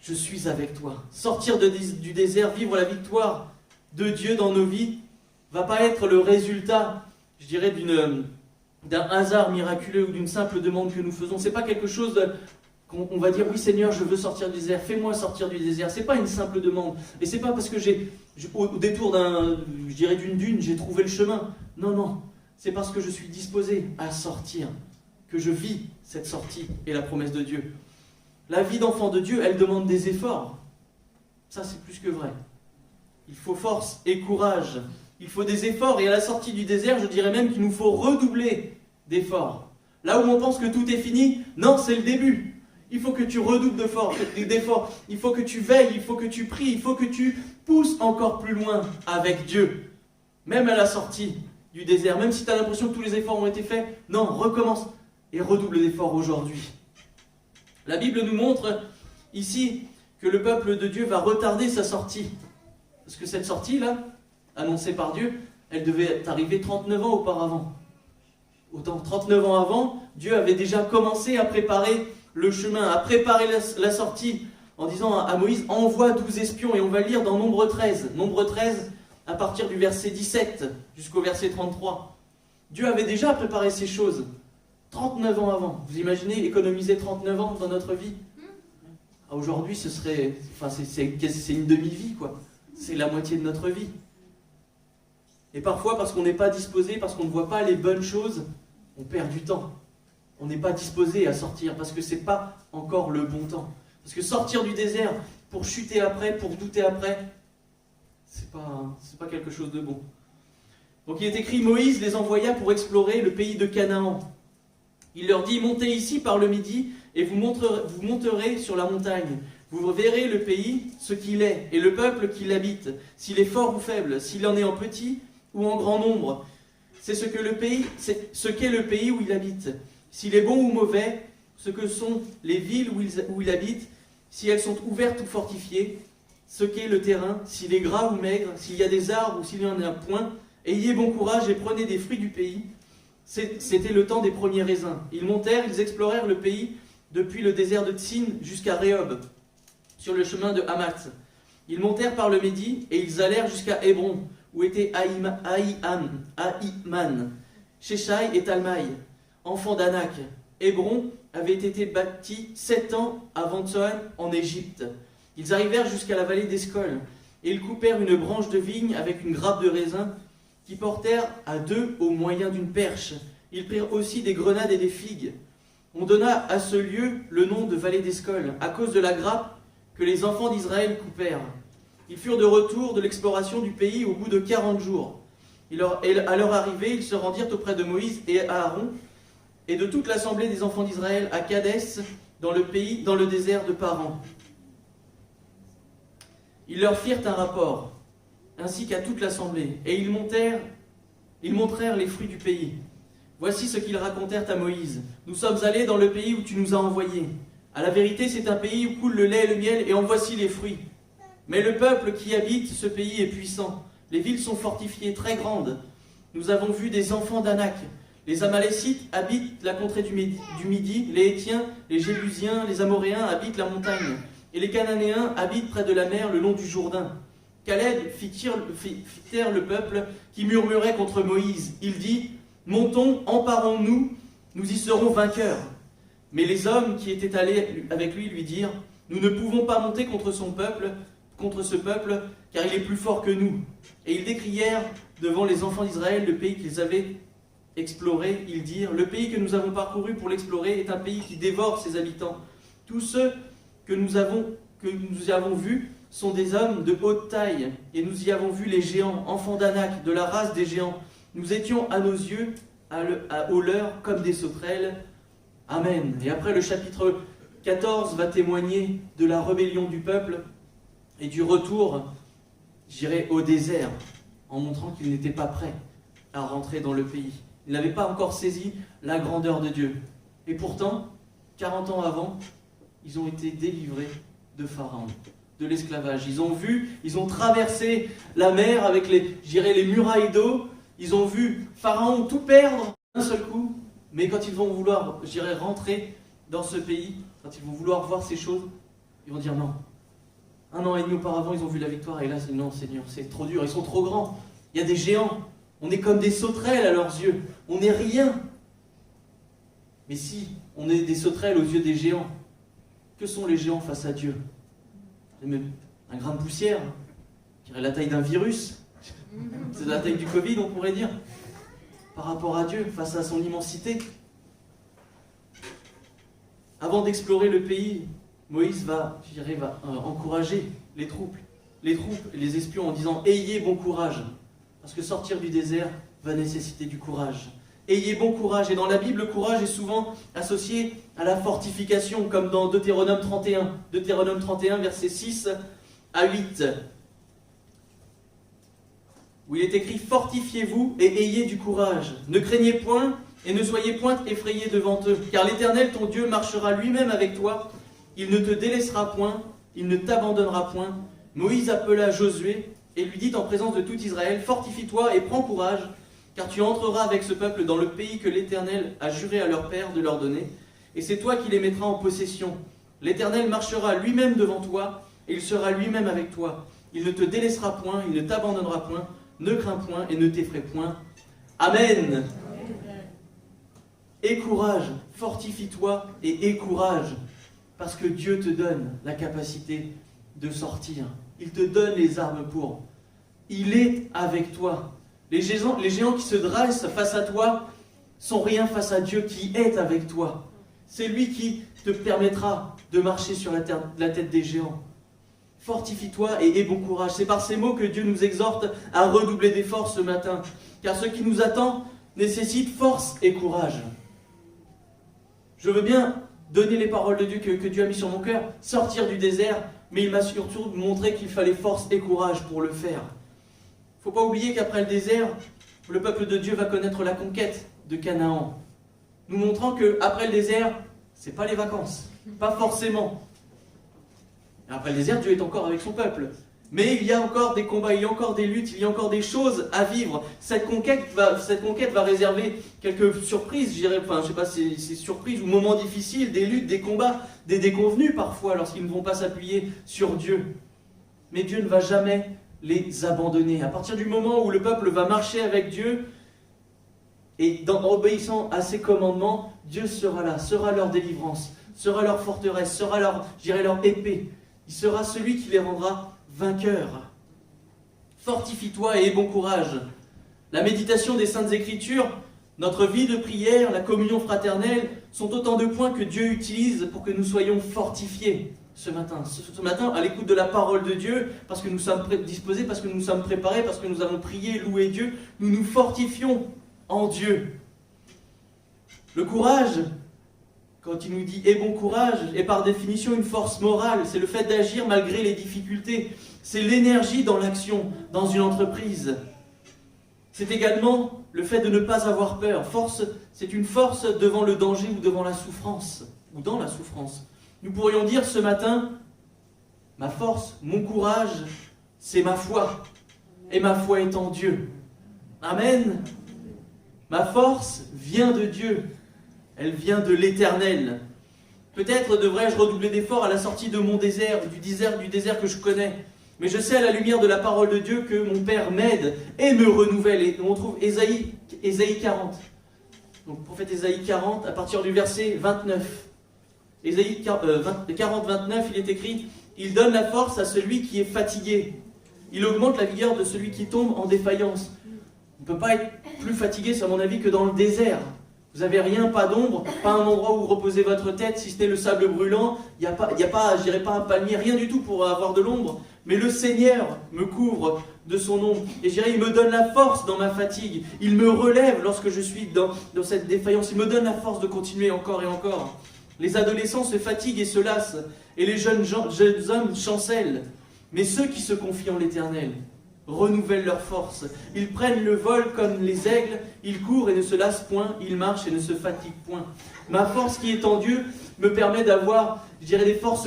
[SPEAKER 4] Je suis avec toi. Sortir du désert, vivre la victoire de Dieu dans nos vies, va pas être le résultat, je dirais, d'un hasard miraculeux ou d'une simple demande que nous faisons. C'est pas quelque chose qu'on va dire, oui Seigneur, je veux sortir du désert, fais-moi sortir du désert. C'est pas une simple demande. Et c'est pas parce que au détour d'une dune, j'ai trouvé le chemin. Non, non. C'est parce que je suis disposé à sortir que je vis cette sortie et la promesse de Dieu. La vie d'enfant de Dieu, elle demande des efforts. Ça, c'est plus que vrai. Il faut force et courage il faut des efforts, et à la sortie du désert, je dirais même qu'il nous faut redoubler d'efforts. Là où on pense que tout est fini, non, c'est le début. Il faut que tu redoubles d'efforts, il faut que tu veilles, il faut que tu pries, il faut que tu pousses encore plus loin avec Dieu. Même à la sortie du désert, même si tu as l'impression que tous les efforts ont été faits, non, recommence et redouble d'efforts aujourd'hui. La Bible nous montre ici que le peuple de Dieu va retarder sa sortie. Parce que cette sortie-là, annoncée par Dieu, elle devait arriver 39 ans auparavant. Autant 39 ans avant, Dieu avait déjà commencé à préparer le chemin, à préparer la sortie, en disant à Moïse, envoie 12 espions, et on va le lire dans Nombre 13. Nombre 13, à partir du verset 17 jusqu'au verset 33. Dieu avait déjà préparé ces choses 39 ans avant. Vous imaginez économiser 39 ans dans notre vie? Aujourd'hui, ce serait, c'est une demi-vie, quoi. C'est la moitié de notre vie. Et parfois, parce qu'on n'est pas disposé, parce qu'on ne voit pas les bonnes choses, on perd du temps. On n'est pas disposé à sortir, parce que ce n'est pas encore le bon temps. Parce que sortir du désert pour chuter après, pour douter après, c'est pas quelque chose de bon. Donc il est écrit, Moïse les envoya pour explorer le pays de Canaan. Il leur dit, montez ici par le midi, et vous monterez sur la montagne. Vous verrez le pays, ce qu'il est, et le peuple qui l'habite, s'il est fort ou faible, s'il en est en petit ou en grand nombre. C'est ce qu'est le pays où il habite. S'il est bon ou mauvais, ce que sont les villes où il habite, si elles sont ouvertes ou fortifiées, ce qu'est le terrain, s'il est gras ou maigre, s'il y a des arbres ou s'il y en a point. Ayez bon courage et prenez des fruits du pays. C'était le temps des premiers raisins. Ils montèrent, ils explorèrent le pays depuis le désert de Tsin jusqu'à Rehob, sur le chemin de Hamath. Ils montèrent par le Midi et ils allèrent jusqu'à Hébron, où étaient Ahiman, Sheshai et Talmaï, enfants d'Anak. Hébron avait été bâti 7 ans avant Tsoan en Égypte. Ils arrivèrent jusqu'à la vallée d'Escol, et ils coupèrent une branche de vigne avec une grappe de raisin, qui portèrent à 2 au moyen d'une perche. Ils prirent aussi des grenades et des figues. On donna à ce lieu le nom de vallée d'Escol, à cause de la grappe que les enfants d'Israël coupèrent. Ils furent de retour de l'exploration du pays au bout de 40 jours. À leur arrivée, ils se rendirent auprès de Moïse et Aaron, et de toute l'assemblée des enfants d'Israël à Kadès, dans le désert de Paran. Ils leur firent un rapport, ainsi qu'à toute l'assemblée, et ils montrèrent les fruits du pays. Voici ce qu'ils racontèrent à Moïse. Nous sommes allés dans le pays où tu nous as envoyés. À la vérité, c'est un pays où coule le lait et le miel, et en voici les fruits. Mais le peuple qui habite ce pays est puissant. Les villes sont fortifiées, très grandes. Nous avons vu des enfants d'Anak. Les Amalécites habitent la contrée du Midi, les Hétiens, les Jébusiens, les Amoréens habitent la montagne, et les Cananéens habitent près de la mer le long du Jourdain. Caleb fit taire le peuple qui murmurait contre Moïse. Il dit, « Montons, emparons-nous, nous y serons vainqueurs. » Mais les hommes qui étaient allés avec lui lui dirent, « Nous ne pouvons pas monter contre ce peuple, car il est plus fort que nous. » Et ils décrièrent devant les enfants d'Israël le pays qu'ils avaient exploré. Ils dirent, « Le pays que nous avons parcouru pour l'explorer est un pays qui dévore ses habitants. Tous ceux que nous y avons vus sont des hommes de haute taille, et nous y avons vu les géants, enfants d'Anak, de la race des géants. Nous étions à nos yeux, au leur, comme des sauterelles. Amen. » Et après, le chapitre 14 va témoigner de la rébellion du peuple et du retour, j'irai au désert, en montrant qu'ils n'étaient pas prêts à rentrer dans le pays. Ils n'avaient pas encore saisi la grandeur de Dieu. Et pourtant, 40 ans avant, ils ont été délivrés de Pharaon, de l'esclavage. Ils ont traversé la mer avec les murailles d'eau. Ils ont vu Pharaon tout perdre d'un seul coup. Mais quand ils vont vouloir, rentrer dans ce pays, quand ils vont vouloir voir ces choses, ils vont dire non. 1 an et demi auparavant, ils ont vu la victoire, et là, c'est non, Seigneur, c'est trop dur, ils sont trop grands. Il y a des géants. On est comme des sauterelles à leurs yeux. On n'est rien. Mais si on est des sauterelles aux yeux des géants, que sont les géants face à Dieu? Un grain de poussière, qui aurait la taille d'un virus. C'est la taille du Covid, on pourrait dire. Par rapport à Dieu, face à son immensité. Avant d'explorer le pays, Moïse va encourager les troupes et les espions en disant « Ayez bon courage ». Parce que sortir du désert va nécessiter du courage. Ayez bon courage. Et dans la Bible, le courage est souvent associé à la fortification, comme dans Deutéronome 31. Deutéronome 31, versets 6 à 8. Où il est écrit « Fortifiez-vous et ayez du courage. Ne craignez point et ne soyez point effrayés devant eux. Car l'Éternel, ton Dieu, marchera lui-même avec toi. Il ne te délaissera point, il ne t'abandonnera point. » Moïse appela Josué et lui dit en présence de tout Israël « Fortifie-toi et prends courage, car tu entreras avec ce peuple dans le pays que l'Éternel a juré à leur père de leur donner. Et c'est toi qui les mettras en possession. L'Éternel marchera lui-même devant toi, et il sera lui-même avec toi. Il ne te délaissera point, il ne t'abandonnera point. Ne crains point et ne t'effraie point. Amen. Aie courage, fortifie-toi et aie courage, parce que Dieu te donne la capacité de sortir. Il te donne les armes pour. Il est avec toi. Les géants qui se dressent face à toi sont rien face à Dieu qui est avec toi. C'est lui qui te permettra de marcher sur la tête des géants. Fortifie-toi et aie bon courage. C'est par ces mots que Dieu nous exhorte à redoubler d'efforts ce matin. Car ce qui nous attend nécessite force et courage. Je veux bien donner les paroles de Dieu que Dieu a mis sur mon cœur, sortir du désert, mais il m'a surtout montré qu'il fallait force et courage pour le faire. Il ne faut pas oublier qu'après le désert, le peuple de Dieu va connaître la conquête de Canaan. Nous montrant qu'après le désert, ce n'est pas les vacances. Pas forcément. Après le désert, Dieu est encore avec son peuple. Mais il y a encore des combats, il y a encore des luttes, il y a encore des choses à vivre. Cette conquête va réserver quelques surprises, je dirais, enfin je sais pas si c'est surprises ou moments difficiles, des luttes, des combats, des déconvenus parfois lorsqu'ils ne vont pas s'appuyer sur Dieu. Mais Dieu ne va jamais les abandonner. À partir du moment où le peuple va marcher avec Dieu, et en obéissant à ses commandements, Dieu sera là, sera leur délivrance, sera leur forteresse, sera leur épée. Il sera celui qui les rendra vainqueurs. Fortifie-toi et aie bon courage. La méditation des Saintes Écritures, notre vie de prière, la communion fraternelle, sont autant de points que Dieu utilise pour que nous soyons fortifiés ce matin. Ce matin, à l'écoute de la parole de Dieu, parce que nous sommes disposés, parce que nous sommes préparés, parce que nous avons prié, loué Dieu, nous nous fortifions en Dieu. Le courage, quand il nous dit « aie bon courage », est par définition une force morale. C'est le fait d'agir malgré les difficultés. C'est l'énergie dans l'action, dans une entreprise. C'est également le fait de ne pas avoir peur. C'est une force devant le danger ou devant la souffrance, ou dans la souffrance. Nous pourrions dire ce matin, ma force, mon courage, c'est ma foi. Et ma foi est en Dieu. Amen. Ma force vient de Dieu. Elle vient de l'Éternel. Peut-être devrais-je redoubler d'efforts à la sortie de mon désert, du désert que je connais. Mais je sais à la lumière de la parole de Dieu que mon Père m'aide et me renouvelle. Et on trouve Ésaïe 40. Donc prophète Ésaïe 40, à partir du verset 29. Ésaïe 40, 29, il est écrit « Il donne la force à celui qui est fatigué. Il augmente la vigueur de celui qui tombe en défaillance. » On ne peut pas être plus fatigué, à mon avis, que dans le désert. Vous n'avez rien, pas d'ombre, pas un endroit où reposer votre tête, si ce n'est le sable brûlant. Il n'y a pas, je dirais pas un palmier, rien du tout pour avoir de l'ombre. Mais le Seigneur me couvre de son ombre. Et je dirais, il me donne la force dans ma fatigue. Il me relève lorsque je suis dans cette défaillance. Il me donne la force de continuer encore et encore. Les adolescents se fatiguent et se lassent. Et les jeunes hommes chancellent. Mais ceux qui se confient en l'Éternel renouvellent leur force. Ils prennent le vol comme les aigles, ils courent et ne se lassent point, ils marchent et ne se fatiguent point. Ma force qui est en Dieu me permet d'avoir, la force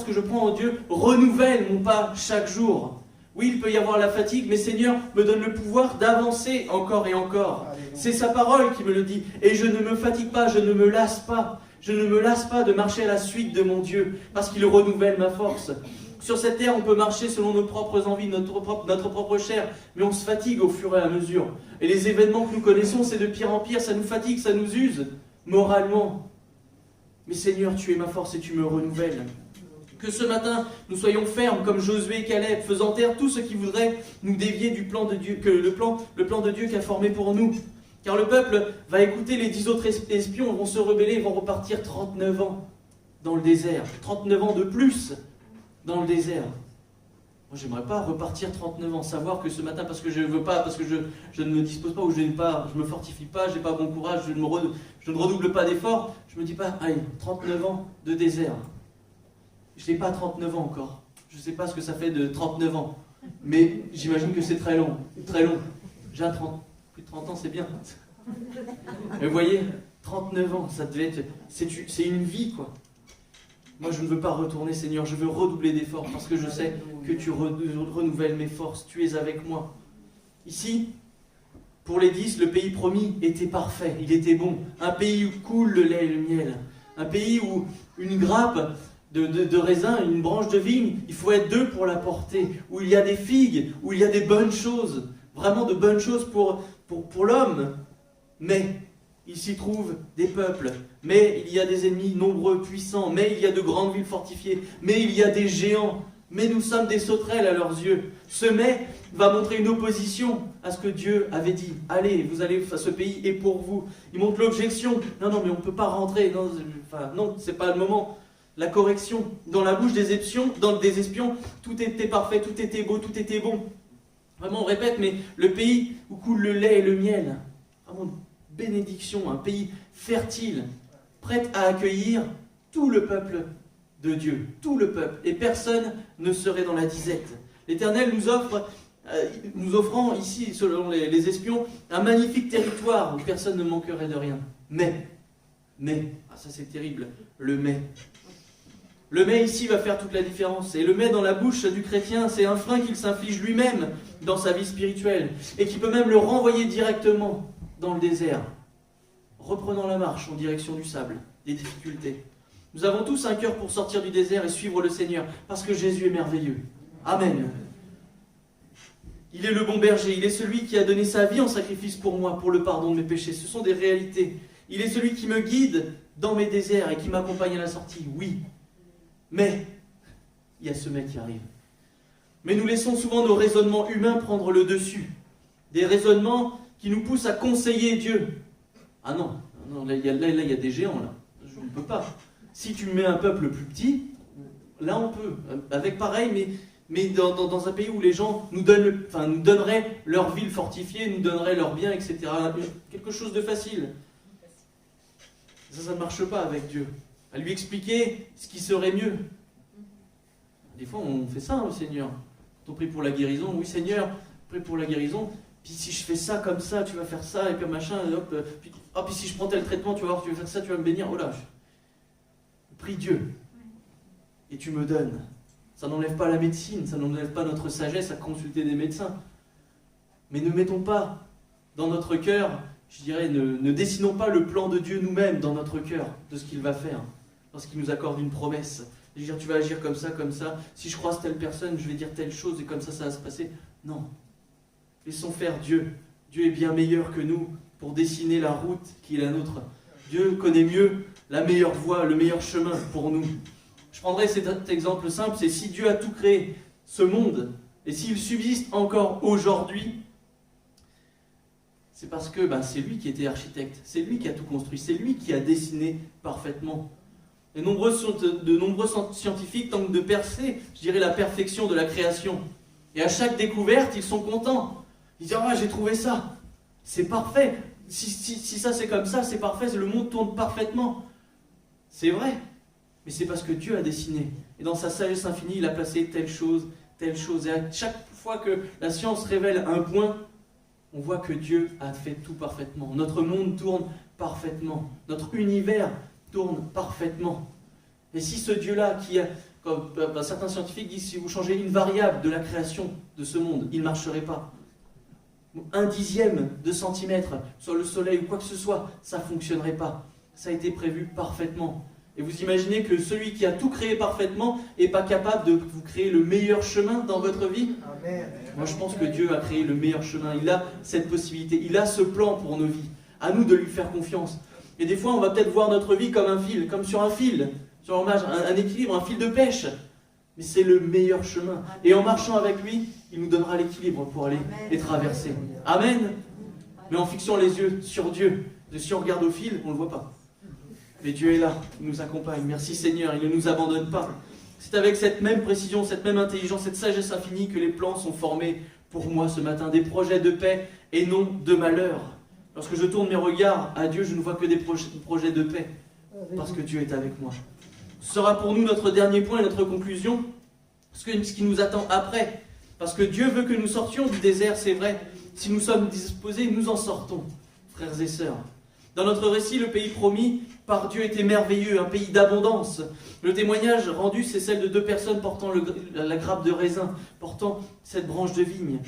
[SPEAKER 4] que je prends en Dieu renouvelle mon pas chaque jour. Oui, il peut y avoir la fatigue, mais Seigneur me donne le pouvoir d'avancer encore et encore. C'est sa parole qui me le dit. Et je ne me fatigue pas, je ne me lasse pas. Je ne me lasse pas de marcher à la suite de mon Dieu, parce qu'il renouvelle ma force. Sur cette terre, on peut marcher selon nos propres envies, notre propre chair, mais on se fatigue au fur et à mesure. Et les événements que nous connaissons, c'est de pire en pire, ça nous fatigue, ça nous use, moralement. Mais Seigneur, tu es ma force et tu me renouvelles. Que ce matin, nous soyons fermes comme Josué et Caleb, faisant taire tout ce qui voudrait nous dévier du plan de Dieu, le plan de Dieu qu'a formé pour nous. Car le peuple va écouter les 10 autres espions, vont se rebeller et vont repartir 39 ans dans le désert. 39 ans de plus dans le désert. Moi, j'aimerais pas repartir 39 ans, savoir que ce matin, parce que je veux pas, parce que je ne me dispose pas, ou je me fortifie pas, j'ai pas bon courage, je ne redouble pas d'efforts, je me dis pas, allez, 39 ans de désert. Je n'ai pas 39 ans encore. Je ne sais pas ce que ça fait de 39 ans. Mais j'imagine que c'est très long. Très long. J'ai plus de 30 ans, c'est bien. Mais vous voyez, 39 ans, ça devait être... C'est une vie, quoi. Moi, je ne veux pas retourner, Seigneur. Je veux redoubler d'efforts parce que je sais que tu renouvelles mes forces. Tu es avec moi. Ici, pour les 10, le pays promis était parfait. Il était bon. Un pays où coule le lait et le miel. Un pays où une grappe de raisin, une branche de vigne, il faut être 2 pour la porter. Où il y a des figues, où il y a des bonnes choses. Vraiment de bonnes choses pour l'homme. Mais il s'y trouve des peuples, mais il y a des ennemis nombreux, puissants, mais il y a de grandes villes fortifiées, mais il y a des géants, mais nous sommes des sauterelles à leurs yeux. Ce mais va montrer une opposition à ce que Dieu avait dit. Allez, vous allez, ce pays est pour vous. Il montre l'objection. Non, mais on ne peut pas rentrer. Non, c'est pas le moment. La correction. Dans la bouche des espions, tout était parfait, tout était beau, tout était bon. Vraiment, on répète, mais le pays où coule le lait et le miel, vraiment, bénédiction, un pays fertile, prêt à accueillir tout le peuple de Dieu, tout le peuple, et personne ne serait dans la disette. L'Éternel nous offrant ici, selon les espions, un magnifique territoire où personne ne manquerait de rien. Mais, ça c'est terrible, le mais ici va faire toute la différence. Et le mais dans la bouche du chrétien, c'est un frein qu'il s'inflige lui-même dans sa vie spirituelle, et qui peut même le renvoyer directement dans le désert, reprenant la marche en direction du sable, des difficultés. Nous avons tous un cœur pour sortir du désert et suivre le Seigneur, parce que Jésus est merveilleux. Amen. Il est le bon berger, il est celui qui a donné sa vie en sacrifice pour moi, pour le pardon de mes péchés. Ce sont des réalités. Il est celui qui me guide dans mes déserts et qui m'accompagne à la sortie, oui. Mais, il y a ce mais qui arrive. Mais nous laissons souvent nos raisonnements humains prendre le dessus. Des raisonnements qui nous poussent à conseiller Dieu. Ah non, là il y a des géants, là. Je ne peux pas. Si tu mets un peuple plus petit, là on peut. Avec pareil, mais dans un pays où les gens nous donneraient leur ville fortifiée, nous donneraient leurs biens, etc. Quelque chose de facile. Ça ne marche pas avec Dieu. À lui expliquer ce qui serait mieux. Des fois on fait ça au Seigneur. Quand on prie pour la guérison, oui Seigneur, prie pour la guérison. Puis si je fais ça comme ça, tu vas faire ça, et puis machin, et hop, puis si je prends tel traitement, tu vas voir, tu vas faire ça, tu vas me bénir. Oh là, prie Dieu. Et tu me donnes. Ça n'enlève pas la médecine, ça n'enlève pas notre sagesse à consulter des médecins. Mais ne mettons pas dans notre cœur, je dirais, ne dessinons pas le plan de Dieu nous-mêmes dans notre cœur, de ce qu'il va faire, lorsqu'il nous accorde une promesse. Dire, tu vas agir comme ça, si je croise telle personne, je vais dire telle chose, et comme ça va se passer. Non. Laissons faire Dieu. Dieu est bien meilleur que nous pour dessiner la route qui est la nôtre. Dieu connaît mieux la meilleure voie, le meilleur chemin pour nous. Je prendrai cet exemple simple, c'est si Dieu a tout créé, ce monde, et s'il subsiste encore aujourd'hui, c'est parce que c'est lui qui était architecte, c'est lui qui a tout construit, c'est lui qui a dessiné parfaitement. De nombreux scientifiques tentent de percer, je dirais, la perfection de la création. Et à chaque découverte, ils sont contents. Ils disent « Ah, j'ai trouvé ça, c'est parfait. Si ça c'est comme ça, c'est parfait, le monde tourne parfaitement. » C'est vrai, mais c'est parce que Dieu a dessiné. Et dans sa sagesse infinie, il a placé telle chose. Et à chaque fois que la science révèle un point, on voit que Dieu a fait tout parfaitement. Notre monde tourne parfaitement. Notre univers tourne parfaitement. Et si ce Dieu-là, comme certains scientifiques disent, si vous changez une variable de la création de ce monde, il ne marcherait pas. 1/10 de centimètre sur le soleil ou quoi que ce soit, ça ne fonctionnerait pas. Ça a été prévu parfaitement. Et vous imaginez que celui qui a tout créé parfaitement n'est pas capable de vous créer le meilleur chemin dans votre vie?
[SPEAKER 5] Amen.
[SPEAKER 4] Moi je pense que Dieu a créé le meilleur chemin. Il a cette possibilité, il a ce plan pour nos vies. À nous de lui faire confiance. Et des fois on va peut-être voir notre vie comme un fil, comme sur un fil, sur un équilibre, un fil de pêche. Mais c'est le meilleur chemin. Et en marchant avec lui, il nous donnera l'équilibre pour aller les traverser. Amen. Mais en fixant les yeux sur Dieu. Si on regarde au fil, on ne le voit pas. Mais Dieu est là, il nous accompagne. Merci Seigneur, il ne nous abandonne pas. C'est avec cette même précision, cette même intelligence, cette sagesse infinie que les plans sont formés pour moi ce matin, des projets de paix et non de malheur. Lorsque je tourne mes regards à Dieu, je ne vois que des projets de paix, parce que Dieu est avec moi. Ce sera pour nous notre dernier point et notre conclusion, ce qui nous attend après. Parce que Dieu veut que nous sortions du désert, c'est vrai. Si nous sommes disposés, nous en sortons, frères et sœurs. Dans notre récit, le pays promis par Dieu était merveilleux, un pays d'abondance. Le témoignage rendu, c'est celle de 2 personnes portant la grappe de raisin, portant cette branche de vigne.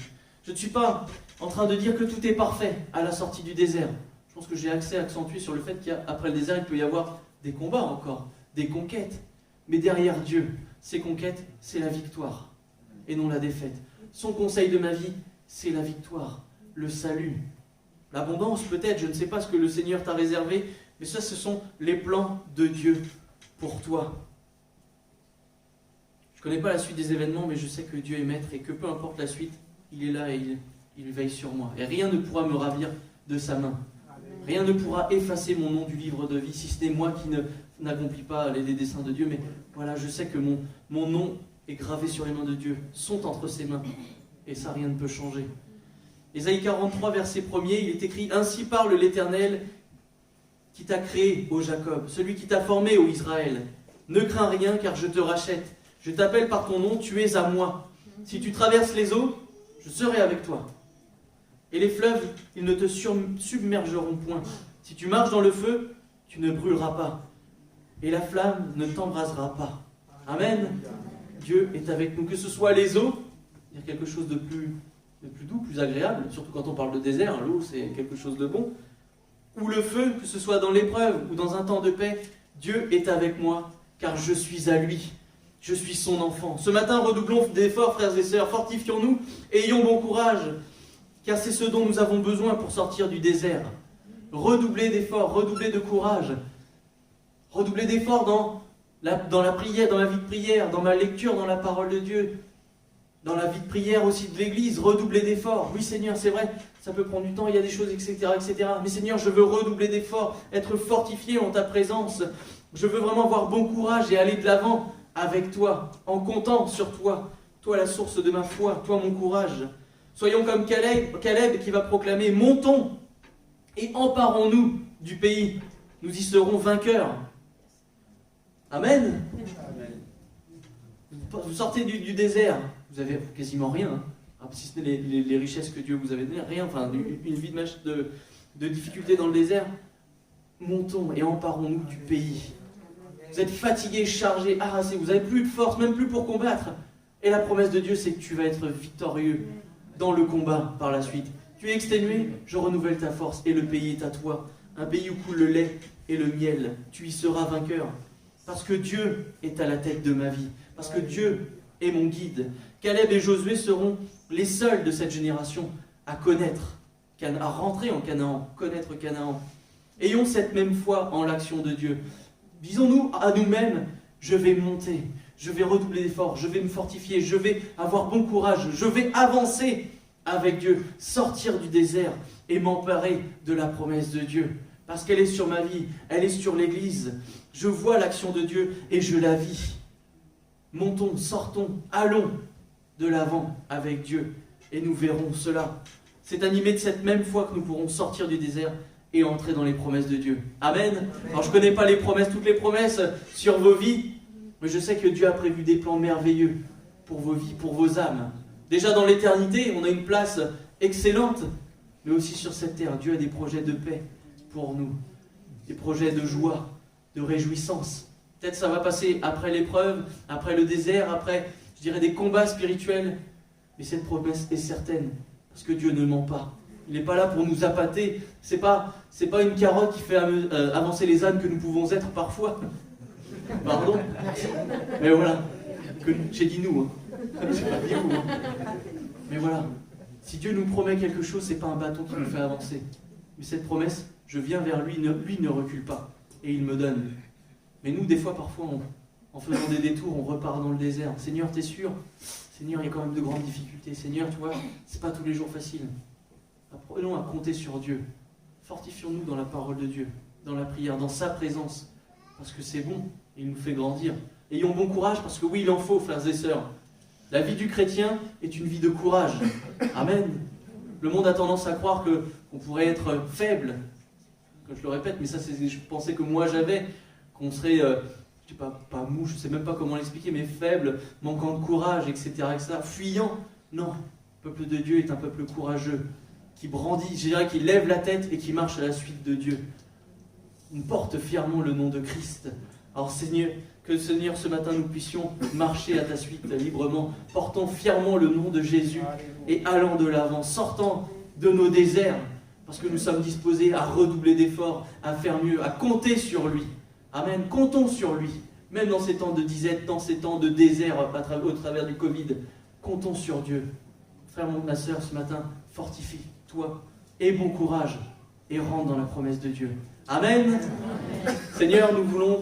[SPEAKER 4] Je ne suis pas en train de dire que tout est parfait à la sortie du désert. Je pense que j'ai accentué sur le fait qu'après le désert, il peut y avoir des combats encore, des conquêtes. Mais derrière Dieu, ces conquêtes, c'est la victoire et non la défaite. Son conseil de ma vie, c'est la victoire, le salut. L'abondance peut-être, je ne sais pas ce que le Seigneur t'a réservé, mais ça, ce sont les plans de Dieu pour toi. Je ne connais pas la suite des événements, mais je sais que Dieu est maître et que peu importe la suite, il est là et il veille sur moi. Et rien ne pourra me ravir de sa main. Rien ne pourra effacer mon nom du livre de vie, si ce n'est moi qui n'accomplis pas les desseins de Dieu. Mais voilà, je sais que mon nom est gravé sur les mains de Dieu, sont entre ses mains. Et ça, rien ne peut changer. Ésaïe 43, verset 1er, il est écrit « Ainsi parle l'Éternel qui t'a créé, ô Jacob, celui qui t'a formé, ô Israël. Ne crains rien, car je te rachète. Je t'appelle par ton nom, tu es à moi. Si tu traverses les eaux, je serai avec toi. Et les fleuves, ils ne te submergeront point. Si tu marches dans le feu, tu ne brûleras pas. Et la flamme ne t'embrasera pas. » Amen. Dieu est avec nous. Que ce soit les eaux, il y a quelque chose de plus doux, plus agréable, surtout quand on parle de désert, l'eau c'est quelque chose de bon. Ou le feu, que ce soit dans l'épreuve ou dans un temps de paix, Dieu est avec moi, car je suis à lui. Je suis son enfant. Ce matin, redoublons d'efforts, frères et sœurs, fortifions-nous et ayons bon courage, car c'est ce dont nous avons besoin pour sortir du désert. Redoubler d'efforts, redoubler de courage, redoubler d'efforts dans la prière, dans ma vie de prière, dans ma lecture, dans la parole de Dieu, dans la vie de prière aussi de l'Église, redoubler d'efforts. Oui Seigneur, c'est vrai, ça peut prendre du temps, il y a des choses, etc., etc. Mais Seigneur, je veux redoubler d'efforts, être fortifié en ta présence. Je veux vraiment avoir bon courage et aller de l'avant avec toi, en comptant sur toi. Toi la source de ma foi, toi mon courage. Soyons comme Caleb qui va proclamer « Montons et emparons-nous du pays, nous y serons vainqueurs. » Amen. Vous sortez du désert, vous avez quasiment rien, hein, si ce n'est les richesses que Dieu vous avait données, rien, enfin une vie de difficulté dans le désert. Montons et emparons-nous du pays. Vous êtes fatigués, chargés, harassés, vous n'avez plus de force, même plus pour combattre. Et la promesse de Dieu, c'est que tu vas être victorieux dans le combat par la suite. Tu es exténué, je renouvelle ta force et le pays est à toi. Un pays où coule le lait et le miel, tu y seras vainqueur. Parce que Dieu est à la tête de ma vie. Parce que Dieu est mon guide. Caleb et Josué seront les seuls de cette génération à connaître, à rentrer en Canaan, connaître Canaan. Ayons cette même foi en l'action de Dieu. Disons-nous à nous-mêmes, je vais monter, je vais redoubler d'efforts, je vais me fortifier, je vais avoir bon courage, je vais avancer avec Dieu, sortir du désert et m'emparer de la promesse de Dieu. Parce qu'elle est sur ma vie, elle est sur l'Église. Je vois l'action de Dieu et je la vis. Montons, sortons, allons de l'avant avec Dieu et nous verrons cela. C'est animé de cette même foi que nous pourrons sortir du désert et entrer dans les promesses de Dieu. Amen. Alors je ne connais pas les promesses, toutes les promesses sur vos vies, mais je sais que Dieu a prévu des plans merveilleux pour vos vies, pour vos âmes. Déjà dans l'éternité, on a une place excellente, mais aussi sur cette terre, Dieu a des projets de paix pour nous, des projets de joie, de réjouissance. Peut-être ça va passer après l'épreuve, après le désert, après, je dirais, des combats spirituels, mais cette promesse est certaine, parce que Dieu ne ment pas. Il n'est pas là pour nous appâter. C'est pas une carotte qui fait avancer les ânes que nous pouvons être parfois. Pardon. Mais voilà. J'ai dit nous. Hein. J'ai pas dit vous. Hein. Mais voilà. Si Dieu nous promet quelque chose, c'est pas un bâton qui nous fait avancer. Mais cette promesse, je viens vers lui ne recule pas. Et il me donne. Mais nous, des fois, parfois, en faisant des détours, on repart dans le désert. Seigneur, t'es sûr ? Seigneur, il y a quand même de grandes difficultés. Seigneur, tu vois, c'est pas tous les jours facile. Apprenons à compter sur Dieu. Fortifions-nous dans la parole de Dieu, dans la prière, dans sa présence. Parce que c'est bon, il nous fait grandir. Ayons bon courage parce que oui, il en faut, frères et sœurs. La vie du chrétien est une vie de courage. Amen. Le monde a tendance à croire qu'on pourrait être faible. Que je le répète, mais ça, je pensais que moi j'avais, qu'on serait, je sais pas mou, je sais même pas comment l'expliquer, mais faible, manquant de courage, etc., fuyant. Non, le peuple de Dieu est un peuple courageux, qui brandit, je dirais, qui lève la tête et qui marche à la suite de Dieu. On porte fièrement le nom de Christ. Alors Seigneur, que Seigneur, ce matin, nous puissions marcher à ta suite librement, portant fièrement le nom de Jésus et allant de l'avant, sortant de nos déserts, parce que nous sommes disposés à redoubler d'efforts, à faire mieux, à compter sur lui. Amen. Comptons sur lui, même dans ces temps de disette, dans ces temps de désert au travers du Covid. Comptons sur Dieu. Frère, ma soeur, ce matin, fortifie-toi, aie bon courage et rentre dans la promesse de Dieu. Amen. Seigneur, nous voulons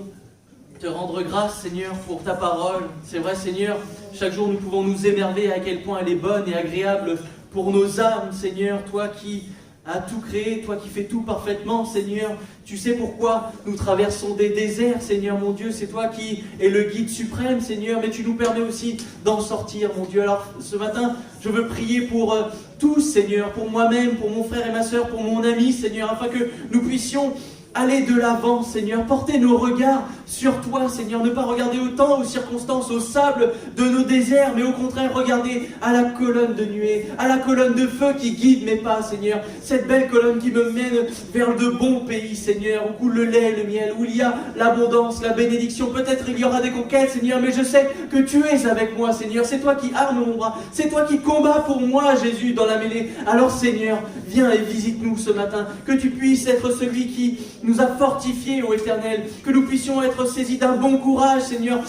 [SPEAKER 4] te rendre grâce, Seigneur, pour ta parole. C'est vrai, Seigneur, chaque jour nous pouvons nous émerveiller à quel point elle est bonne et agréable pour nos âmes, Seigneur, toi qui as tout créé, toi qui fais tout parfaitement, Seigneur. Tu sais pourquoi nous traversons des déserts, Seigneur, mon Dieu. C'est toi qui es le guide suprême, Seigneur, mais tu nous permets aussi d'en sortir, mon Dieu. Alors, ce matin, je veux prier pour tous, Seigneur, pour moi-même, pour mon frère et ma soeur, pour mon ami, Seigneur, afin que nous puissions aller de l'avant, Seigneur, porter nos regards sur toi, Seigneur, ne pas regarder au temps, aux circonstances, au sable de nos déserts, mais au contraire regarder à la colonne de nuée, à la colonne de feu qui guide mes pas, Seigneur, cette belle colonne qui me mène vers de bons pays, Seigneur, où coule le lait et le miel, où il y a l'abondance, la bénédiction, peut-être il y aura des conquêtes, Seigneur, mais je sais que tu es avec moi, Seigneur, c'est toi qui armes mon bras, c'est toi qui combats pour moi, Jésus, dans la mêlée. Alors, Seigneur, viens et visite-nous ce matin, que tu puisses être celui qui nous a fortifiés, ô Éternel, que nous puissions être saisis d'un bon courage, Seigneur,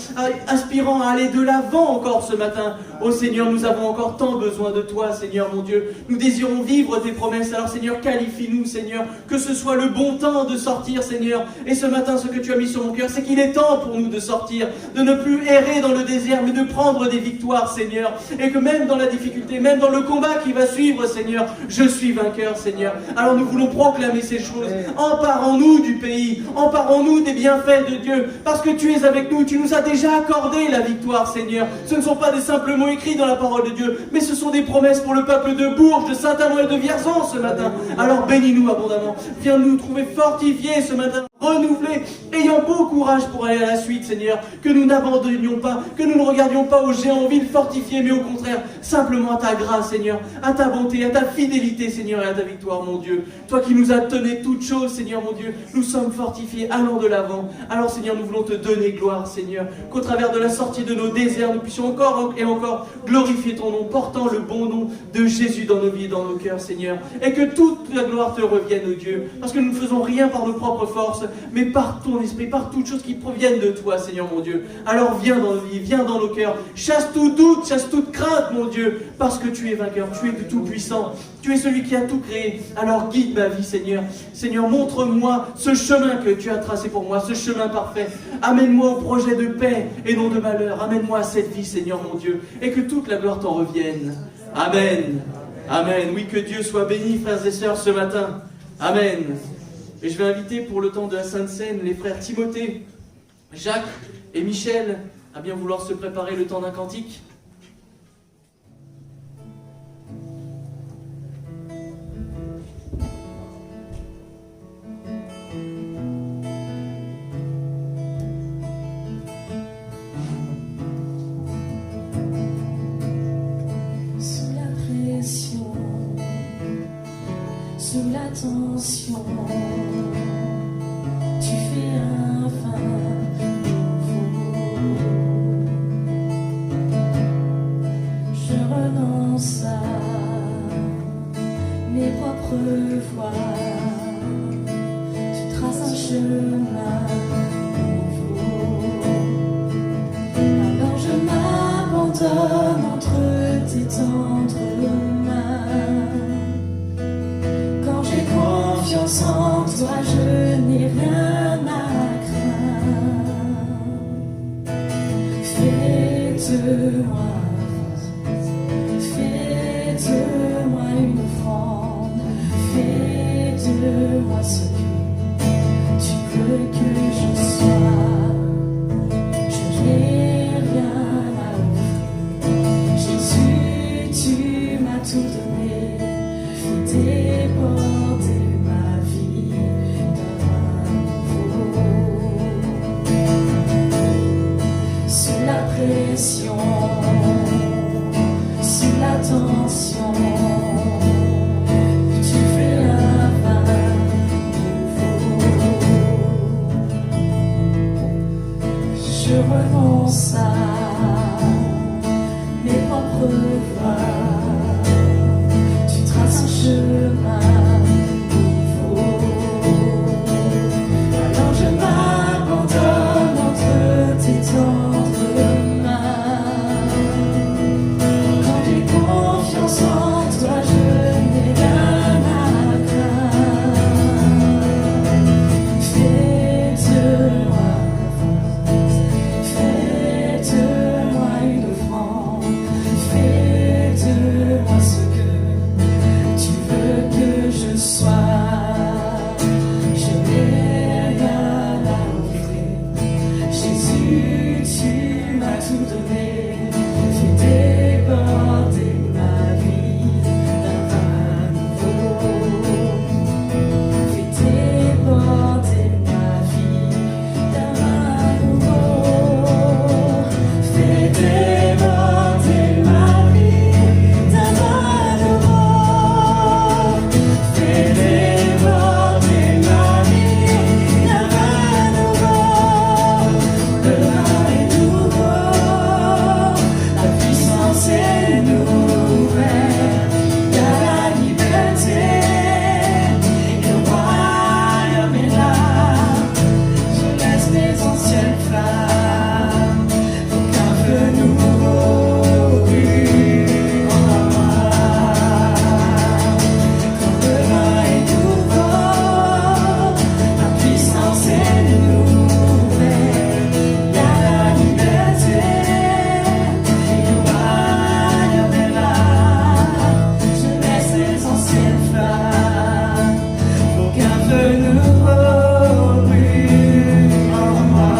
[SPEAKER 4] aspirant à aller de l'avant encore ce matin. Ô Seigneur, nous avons encore tant besoin de toi, Seigneur mon Dieu. Nous désirons vivre tes promesses. Alors Seigneur, qualifie-nous, Seigneur, que ce soit le bon temps de sortir, Seigneur. Et ce matin, ce que tu as mis sur mon cœur, c'est qu'il est temps pour nous de sortir, de ne plus errer dans le désert, mais de prendre des victoires, Seigneur. Et que même dans la difficulté, même dans le combat qui va suivre, Seigneur, je suis vainqueur, Seigneur. Alors nous voulons proclamer ces choses. Emparons-nous du pays, emparons-nous des bienfaits de Dieu, parce que tu es avec nous, tu nous as déjà accordé la victoire, Seigneur. Ce ne sont pas des simples mots écrits dans la parole de Dieu, mais ce sont des promesses pour le peuple de Bourges, de Saint-Amand et de Vierzon ce matin. Alors bénis-nous abondamment, viens nous trouver fortifiés ce matin, renouvelés, ayant beau courage pour aller à la suite, Seigneur, que nous n'abandonnions pas, que nous ne regardions pas aux géants en ville fortifiés, mais au contraire, simplement à ta grâce, Seigneur, à ta bonté, à ta fidélité, Seigneur, et à ta victoire, mon Dieu. Toi qui nous as donné toutes choses, Seigneur, mon Dieu, nous sommes fortifiés, allons de l'avant. Alors, Seigneur, nous voulons te donner gloire, Seigneur, qu'au travers de la sortie de nos déserts, nous puissions encore et encore glorifier ton nom, portant le bon nom de Jésus dans nos vies et dans nos cœurs, Seigneur, et que toute la gloire te revienne, ô Dieu, parce que nous ne faisons rien par nos propres forces, mais par ton esprit, par toutes choses qui proviennent de toi, Seigneur, mon Dieu. Alors viens dans nos vies, viens dans nos cœurs, chasse tout doute, chasse toute crainte, mon Dieu, parce que tu es vainqueur, tu es de tout puissant, tu es celui qui a tout créé. Alors guide ma vie, Seigneur. Seigneur, montre-moi ce chemin que tu as tracé pour moi, ce chemin parfait. Amène-moi au projet de paix et non de malheur. Amène-moi à cette vie, Seigneur, mon Dieu, et que toute la gloire t'en revienne. Amen. Amen. Oui, que Dieu soit béni, frères et sœurs, ce matin. Amen. Et je vais inviter pour le temps de la Sainte Seine les frères Timothée, Jacques et Michel à bien vouloir se préparer le temps d'un cantique.
[SPEAKER 7] Sous la pression, sous la tension, tu fais un vin nouveau. Je renonce à mes propres voies, tu traces un chemin nouveau. Alors je m'abandonne entre tes tendres mains. Quand j'ai confiance en toi, je n'ai rien à craindre. Fais de moi une offrande. Fais de moi ce que tu veux que je sois. Je pression, sous la tension, tu fais un vin nouveau. Je renonce à mes propres voies, tu traces un chemin nouveau. Alors je m'abandonne entre tes tendres mains. Quand j'ai confiance en toi, je n'ai rien à craindre. Fais-moi une offrande, fais-moi ce que tu veux que je sois. Je n'ai rien à offrir, Jésus, tu m'as tout donné. Fais déborder ma vie d'un vin nouveau. Fais déborder ma vie d'un vin nouveau. Fais déborder ma vie d'un vin nouveau. Fais déborder ma vie d'un vin nouveau. Le vin est nouveau, la puissance est nouvelle, il y a la liberté, et le royaume est là. Je laisse mes anciennes flammes, pour qu'un feu nouveau brûle en moi. Quand le vin est nouveau, la puissance est nouvelle, il y a la liberté, et le royaume est là. Je laisse les anciennes flammes, pour qu'un feu nouveau brûle en moi.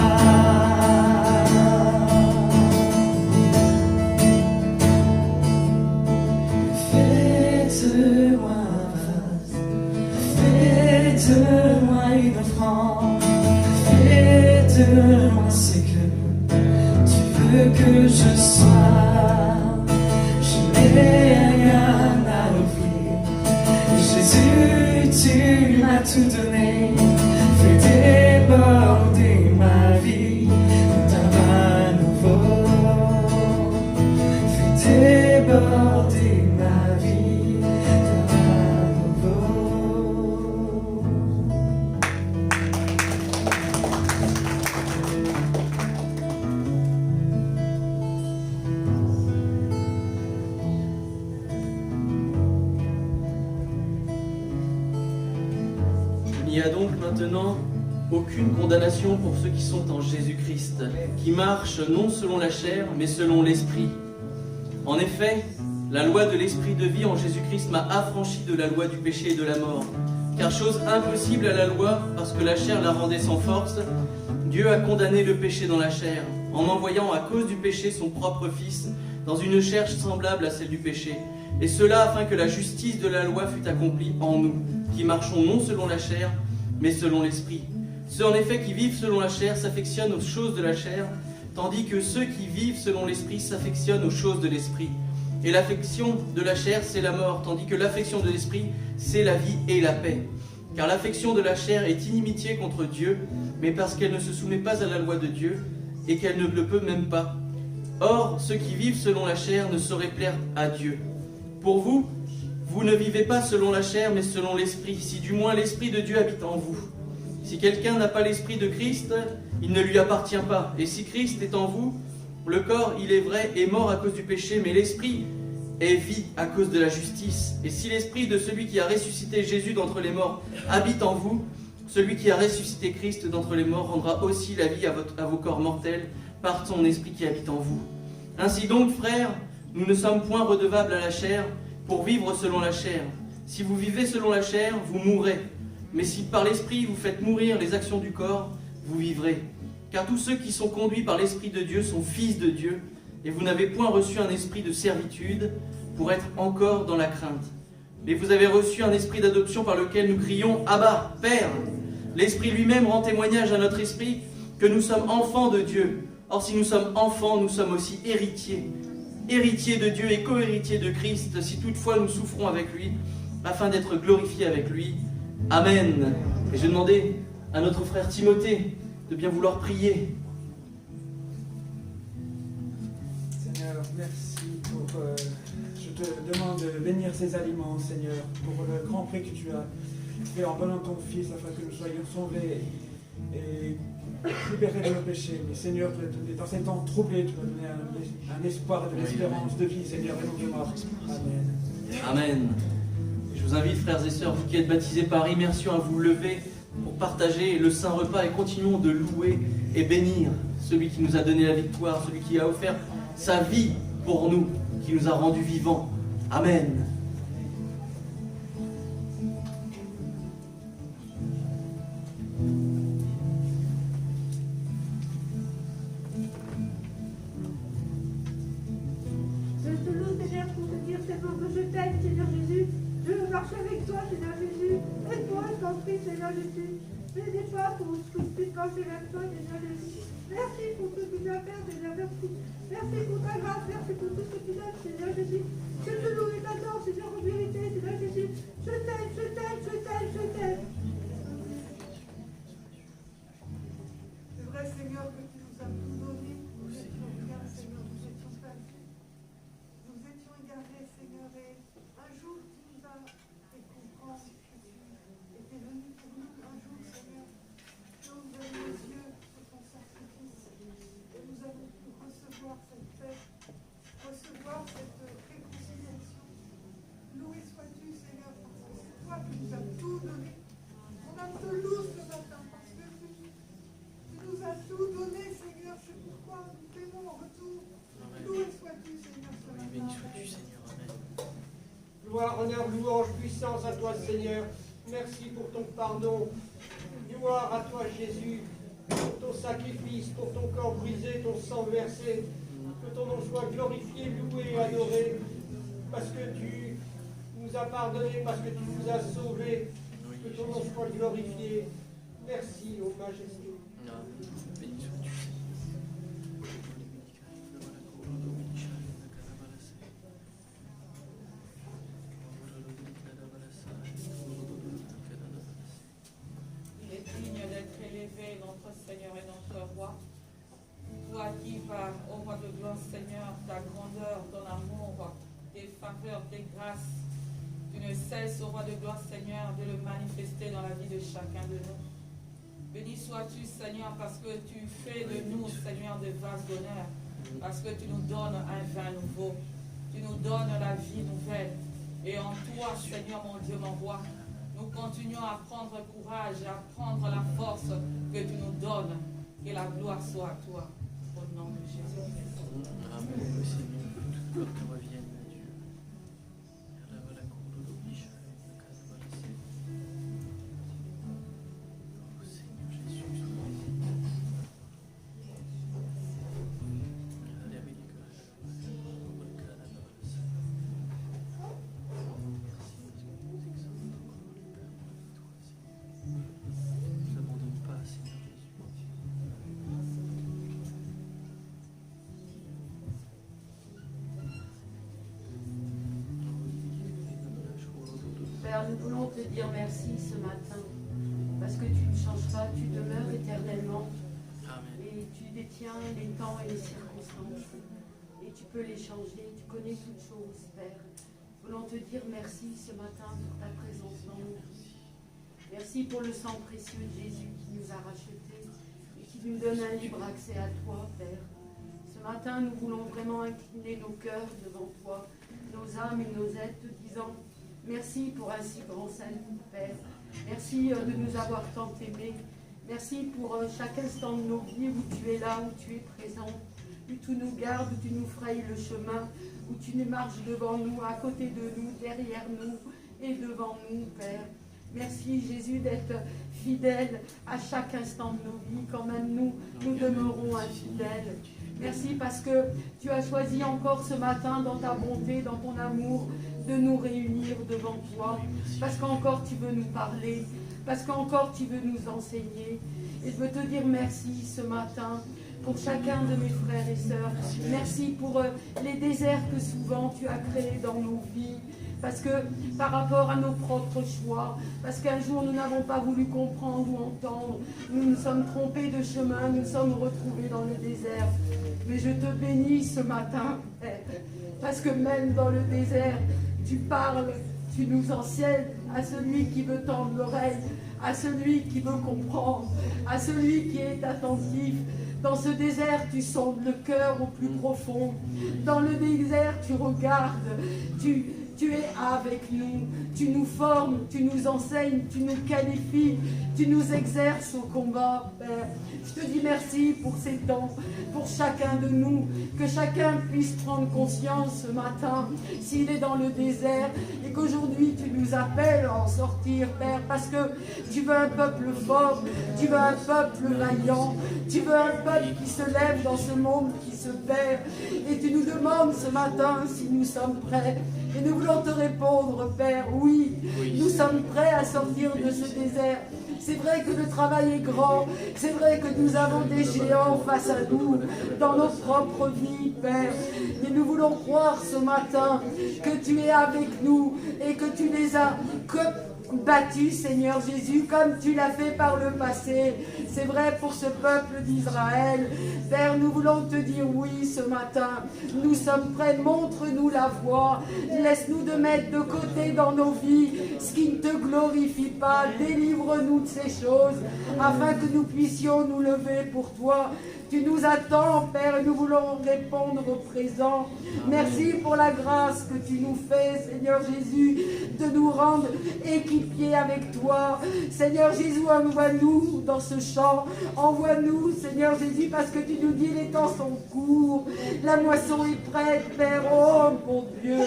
[SPEAKER 7] Faites-moi un vase, faites-moi une offrande, faites-moi ce que tu veux que je sois. Je n'ai rien à offrir, Jésus, tu m'as tout donné. Fais déborder ma vie d'un vin nouveau. Fais déborder ma vie d'un vin nouveau.
[SPEAKER 4] Il n'y a donc maintenant aucune condamnation pour ceux qui sont en Jésus-Christ, qui marchent non selon la chair, mais selon l'Esprit. En effet, la loi de l'Esprit de vie en Jésus-Christ m'a affranchi de la loi du péché et de la mort. Car chose impossible à la loi, parce que la chair la rendait sans force, Dieu a condamné le péché dans la chair, en envoyant à cause du péché son propre Fils, dans une chair semblable à celle du péché. Et cela afin que la justice de la loi fût accomplie en nous, qui marchons non selon la chair, mais selon l'Esprit. Ceux en effet qui vivent selon la chair s'affectionnent aux choses de la chair, tandis que ceux qui vivent selon l'Esprit s'affectionnent aux choses de l'Esprit. Et l'affection de la chair, c'est la mort, tandis que l'affection de l'Esprit, c'est la vie et la paix. Car l'affection de la chair est inimitié contre Dieu, mais parce qu'elle ne se soumet pas à la loi de Dieu, et qu'elle ne le peut même pas. Or, ceux qui vivent selon la chair ne sauraient plaire à Dieu. Pour vous, vous ne vivez pas selon la chair, mais selon l'Esprit, si du moins l'Esprit de Dieu habite en vous. Si quelqu'un n'a pas l'Esprit de Christ, il ne lui appartient pas. Et si Christ est en vous, le corps, il est vrai, est mort à cause du péché, mais l'Esprit est vie à cause de la justice. Et si l'Esprit de celui qui a ressuscité Jésus d'entre les morts habite en vous, celui qui a ressuscité Christ d'entre les morts rendra aussi la vie à vos corps mortels par son Esprit qui habite en vous. Ainsi donc, frères, nous ne sommes point redevables à la chair pour vivre selon la chair. Si vous vivez selon la chair, vous mourrez. Mais si par l'Esprit vous faites mourir les actions du corps, vous vivrez. Car tous ceux qui sont conduits par l'Esprit de Dieu sont fils de Dieu, et vous n'avez point reçu un esprit de servitude pour être encore dans la crainte. Mais vous avez reçu un esprit d'adoption par lequel nous crions « Abba, Père !» L'Esprit lui-même rend témoignage à notre esprit que nous sommes enfants de Dieu. Or, si nous sommes enfants, nous sommes aussi héritiers. Héritiers de Dieu et co-héritiers de Christ, si toutefois nous souffrons avec lui, afin d'être glorifiés avec lui. Amen. Et je demandais à notre frère Timothée de bien vouloir prier.
[SPEAKER 8] Seigneur, merci pour... je te demande de bénir ces aliments, Seigneur, pour le grand prix que tu as fait en donnant ton Fils, afin que nous soyons sauvés et libérés de nos péchés. Mais Seigneur, dans ces temps troublés, tu vas donner un espoir et de l'espérance de vie, Seigneur, et non de mort. Amen.
[SPEAKER 4] Amen. Je vous invite, frères et sœurs, vous qui êtes baptisés par immersion, à vous lever pour partager le Saint Repas et continuons de louer et bénir celui qui nous a donné la victoire, celui qui a offert sa vie pour nous, qui nous a rendus vivants. Amen.
[SPEAKER 9] Je te loue, Seigneur, pour te dire tellement que je t'aime, Seigneur Jésus. Je veux marcher avec toi, Seigneur Jésus. Aide-moi, je t'en prie, Seigneur Jésus. N'aidez pas pour que je puisse marcher avec toi, Seigneur Jésus. Merci pour tout ce que tu as fait, Seigneur. Merci. Merci pour ta grâce, merci pour tout ce que tu donnes, Seigneur Jésus. Je te loue et t'adore, Seigneur, en vérité, Seigneur Jésus. Je t'aime, je t'aime, je t'aime, je t'aime.
[SPEAKER 6] C'est vrai, Seigneur, que tu nous as tout donné. Nous étions bien, Seigneur, nous étions perdus. Nous étions égarés, Seigneur, et un jour tu nous as fait comprendre que tu étais venu pour nous. Un jour, Seigneur, tu as ouvert nos yeux sur ton sacrifice. Et nous avons pu recevoir cette paix, recevoir cette réconciliation. Loué sois-tu, Seigneur, parce que c'est toi qui nous as tout donné. On a te loue ce matin parce que tu nous as tout donné, Seigneur. C'est pourquoi nous t'aimons en retour. Loué sois-tu, Seigneur, ce matin.
[SPEAKER 4] Béni sois-tu, Seigneur. Amen.
[SPEAKER 5] Gloire, honneur, louange, puissance à toi, Seigneur. Merci pour ton pardon. Gloire à toi, Jésus, pour ton sacrifice, pour ton corps brisé, ton sang versé. Que ton nom soit glorifié, loué et adoré. Parce que tu nous as pardonné, parce que tu nous as sauvés. Que ton nom soit glorifié. Merci, ô Majesté.
[SPEAKER 4] Béni sois-tu,
[SPEAKER 10] Il est digne d'être élevé, notre Seigneur et notre Roi. Toi qui vas, ô roi de gloire, Seigneur, ta grandeur, ton amour, tes faveurs, tes grâces, tu ne cesses, ô roi de gloire, Seigneur, de le manifester dans la vie de chacun de nous. Béni sois-tu, Seigneur, parce que tu fais de nous, Seigneur, des vases d'honneur, parce que tu nous donnes un vin nouveau, tu nous donnes la vie nouvelle. Et en toi, Seigneur, mon Dieu, mon roi, nous continuons à prendre courage, à prendre la force que tu nous donnes. Que la gloire soit à toi. Au nom de Jésus.
[SPEAKER 4] Amen. Seigneur, que toute gloire te revienne à Dieu. Oh Seigneur Jésus. Ne nous abandonne pas, Seigneur Jésus.
[SPEAKER 11] Père, nous voulons te dire merci ce matin, parce que tu ne changes pas, tu demeures éternellement, et tu détiens les temps et les circonstances, et tu peux les changer, tu connais toutes choses, Père. Nous voulons te dire merci ce matin pour ta présence dans nous. Merci pour le sang précieux de Jésus qui nous a rachetés et qui nous donne un libre accès à toi, Père. Ce matin, nous voulons vraiment incliner nos cœurs devant toi, nos âmes et nos êtres, te disant merci pour un si grand salut, Père. Merci de nous avoir tant aimés. Merci pour chaque instant de nos vies où tu es là, où tu es présent, où tu nous gardes, où tu nous frayes le chemin, où tu nous marches devant nous, à côté de nous, derrière nous et devant nous, Père. Merci Jésus d'être fidèle à chaque instant de nos vies, quand même nous demeurons infidèles. Merci parce que tu as choisi encore ce matin dans ta bonté, dans ton amour, de nous réunir devant toi, parce qu'encore tu veux nous parler, parce qu'encore tu veux nous enseigner. Et je veux te dire merci ce matin pour chacun de mes frères et sœurs. Merci pour les déserts que souvent tu as créés dans nos vies. Parce que par rapport à nos propres choix, parce qu'un jour nous n'avons pas voulu comprendre ou entendre, nous nous sommes trompés de chemin, nous nous sommes retrouvés dans le désert. Mais je te bénis ce matin, Père, parce que même dans le désert, tu parles, tu nous enseignes à celui qui veut tendre l'oreille, à celui qui veut comprendre, à celui qui est attentif. Dans ce désert, tu sondes le cœur au plus profond. Dans le désert, tu regardes, tu es avec nous, tu nous formes, tu nous enseignes, tu nous qualifies, tu nous exerces au combat, Père. Je te dis merci pour ces temps, pour chacun de nous, que chacun puisse prendre conscience ce matin, s'il est dans le désert, et qu'aujourd'hui tu nous appelles à en sortir, Père, parce que tu veux un peuple fort, tu veux un peuple vaillant, tu veux un peuple qui se lève dans ce monde qui se perd, et tu nous demandes ce matin si nous sommes prêts. Et nous voulons te répondre, Père, oui, nous sommes prêts à sortir de ce désert. C'est vrai que le travail est grand, c'est vrai que nous avons des géants face à nous, dans nos propres vies, Père. Mais nous voulons croire ce matin que tu es avec nous et que tu les as battu, Seigneur Jésus, comme tu l'as fait par le passé. C'est vrai pour ce peuple d'Israël. Père, nous voulons te dire oui ce matin. Nous sommes prêts, montre-nous la voie. Laisse-nous de mettre de côté dans nos vies ce qui ne te glorifie pas. Délivre-nous de ces choses afin que nous puissions nous lever pour toi. Tu nous attends, Père, et nous voulons répondre au présent. Merci pour la grâce que tu nous fais, Seigneur Jésus, de nous rendre équipiers avec toi. Seigneur Jésus, envoie-nous dans ce champ. Envoie-nous, Seigneur Jésus, parce que tu nous dis les temps sont courts. La moisson est prête, Père. Oh, mon Dieu.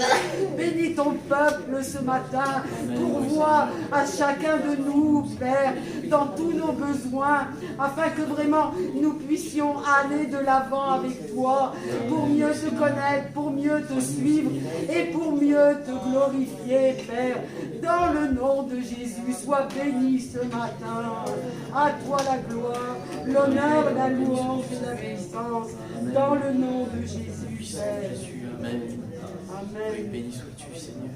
[SPEAKER 11] Bénis ton peuple ce matin. Pourvois à chacun de nous, Père, dans tous nos besoins, afin que vraiment nous puissions aller de l'avant avec toi, pour mieux te connaître, pour mieux te suivre et pour mieux te glorifier, Père. Dans le nom de Jésus, sois béni ce matin. À toi la gloire, l'honneur, la louange et la puissance. Dans le nom de Jésus, Père.
[SPEAKER 4] Amen.
[SPEAKER 11] Amen.
[SPEAKER 4] Béni sois-tu, Seigneur.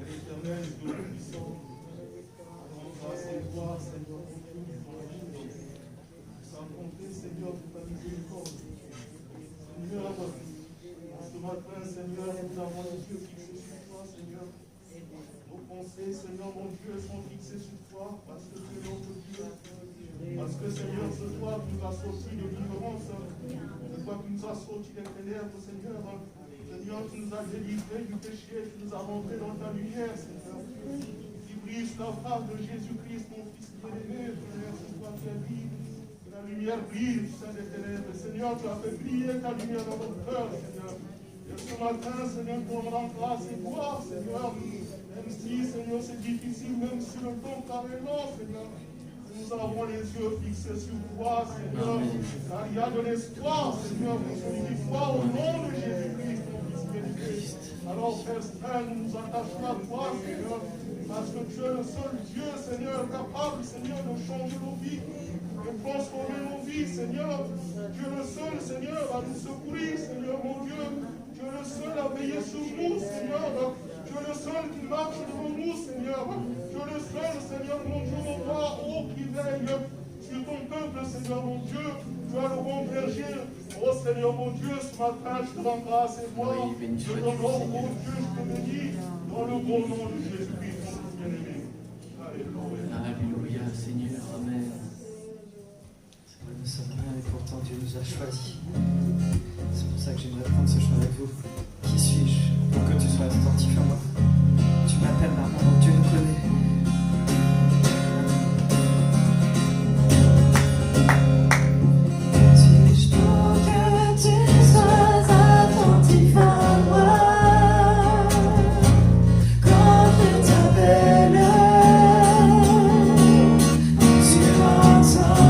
[SPEAKER 12] L'éternel, Dieu puissant, grâce et gloire, Seigneur, pour tout sans compter, Seigneur, pour ta miséricorde. Seigneur, ce matin, Seigneur, nous avons les yeux fixés sur toi, Seigneur. Nos pensées, Seigneur, mon Dieu, sont fixées sur toi, parce que tu es notre Dieu. Parce que, Seigneur, c'est toi qui nous as sortis de l'ignorance, c'est toi qui nous as sortis des ténèbres, Seigneur. Seigneur, tu nous as délivrés du péché, tu nous as montrés dans ta lumière, Seigneur. Qui brise la face de Jésus-Christ, mon Fils bien-aimé, Seigneur, c'est toi qui as dit que la lumière brille au sein des ténèbres. Seigneur, tu as fait briller ta lumière dans notre cœur, Seigneur. Et ce matin, Seigneur, nous rendons grâce et gloire, Seigneur. Même si, Seigneur, c'est difficile, même si le temps paraît long, Seigneur. Nous avons les yeux fixés sur toi, Seigneur, car il y a de l'espoir, Seigneur, pour celui qui croit au nom de Jésus-Christ, mon Fils béni. Alors, Père Saint, nous nous attachons à toi, Seigneur, parce que tu es le seul Dieu, Seigneur, capable, Seigneur, de changer nos vies, de transformer nos vies, Seigneur. Tu es le seul, Seigneur, à nous secourir, Seigneur, mon Dieu. Tu es le seul à veiller sur nous, Seigneur. Tu es le seul qui marche devant nous, Seigneur. Tu es le seul, Seigneur, mon Dieu, mon roi, oh, qui veille sur ton peuple, Seigneur, mon Dieu. Tu as le bon berger. Oh, Seigneur, mon Dieu, ce matin, je te rends grâce et moi. Je te rends, mon Dieu, je te bénis, dans le bon nom de Jésus-Christ, mon Fils bien-aimé. Alléluia.
[SPEAKER 4] Alléluia, Seigneur. Amen.
[SPEAKER 1] Nous sommes rien et pourtant Dieu nous a choisis. C'est pour ça que j'aimerais prendre ce chemin avec vous. Qui suis-je pour que tu sois attentif à moi? Tu m'appelles maman, Dieu me connaît.
[SPEAKER 7] Suis-je pour que tu sois attentif à moi quand je t'appelle? Tu m'entends?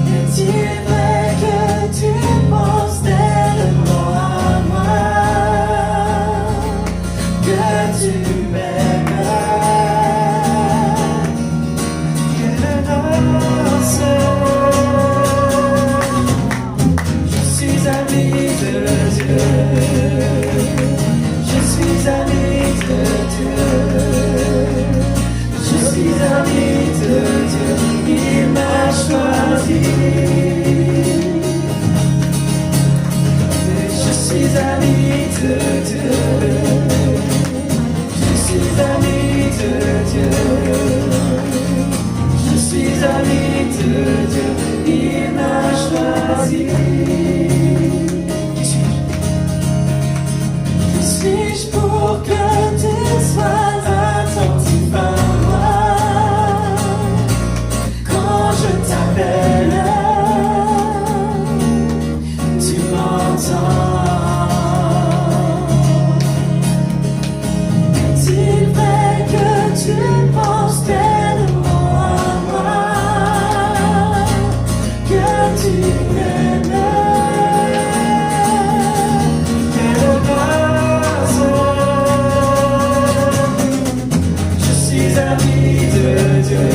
[SPEAKER 7] Est-il vrai que tu penses tellement à moi?
[SPEAKER 3] ami de Dieu.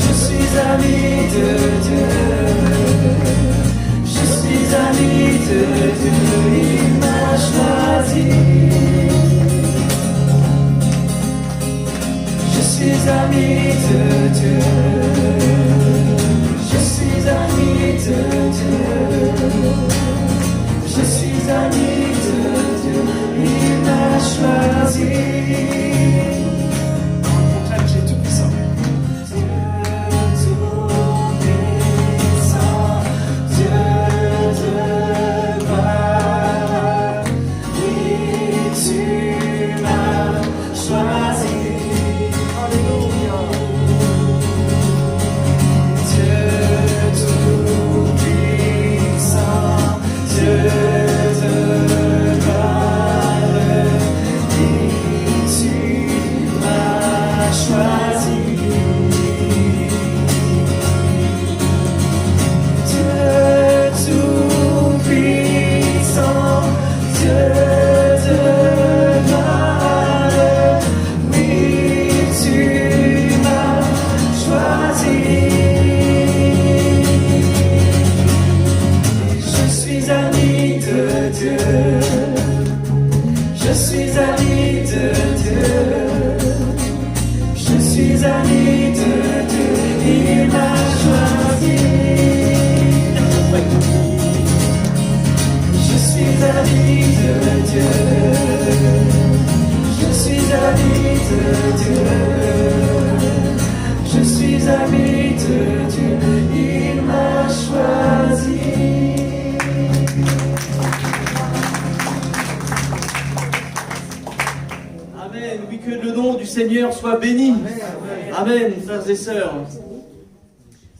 [SPEAKER 3] Je suis ami de Dieu. Je suis ami de Dieu. Il m'a choisi. Je suis ami de Dieu. Je suis ami de Dieu. Je suis ami de Dieu. Il m'a choisi.
[SPEAKER 1] On proclame qu'il est tout puissant.
[SPEAKER 4] Amen. Oui, que le nom du Seigneur soit béni. Amen, frères et sœurs. Je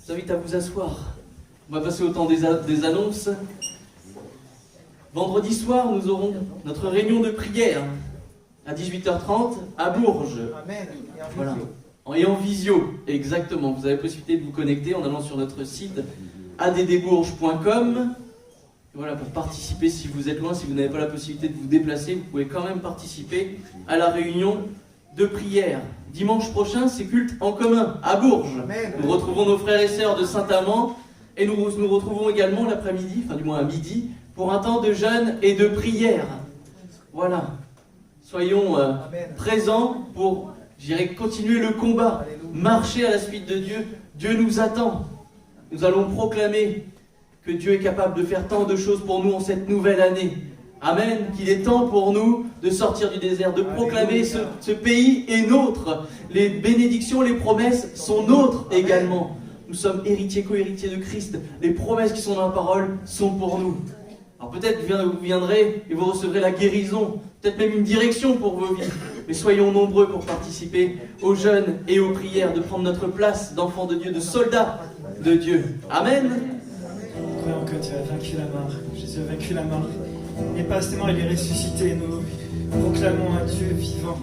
[SPEAKER 4] vous invite à vous asseoir. On va passer au temps des annonces. Vendredi soir, nous aurons notre réunion de prière à 18h30 à Bourges.
[SPEAKER 5] Amen.
[SPEAKER 4] Voilà. Et en visio, exactement. Vous avez la possibilité de vous connecter en allant sur notre site addbourges.com. Voilà, pour participer si vous êtes loin, si vous n'avez pas la possibilité de vous déplacer, vous pouvez quand même participer à la réunion de prière. Dimanche prochain, c'est culte en commun à Bourges.
[SPEAKER 5] Amen.
[SPEAKER 4] Nous retrouvons nos frères et sœurs de Saint-Amand et nous retrouvons également l'après-midi, enfin du moins à midi, pour un temps de jeûne et de prière. Voilà. Soyons présents pour, continuer le combat, marcher à la suite de Dieu. Dieu nous attend. Nous allons proclamer que Dieu est capable de faire tant de choses pour nous en cette nouvelle année. Amen. Qu'il est temps pour nous de sortir du désert, de proclamer ce pays est nôtre. Les bénédictions, les promesses sont nôtres également. Nous sommes héritiers, co-héritiers de Christ. Les promesses qui sont dans la parole sont pour nous. Alors peut-être vous viendrez et vous recevrez la guérison, peut-être même une direction pour vos vies. Mais soyons nombreux pour participer aux jeûnes et aux prières, de prendre notre place d'enfants de Dieu, de soldats de Dieu. Amen.
[SPEAKER 1] Croyons que tu as vaincu la mort. Jésus a vaincu la mort. Il n'est pas seulement, il est ressuscité. Nous proclamons un Dieu vivant.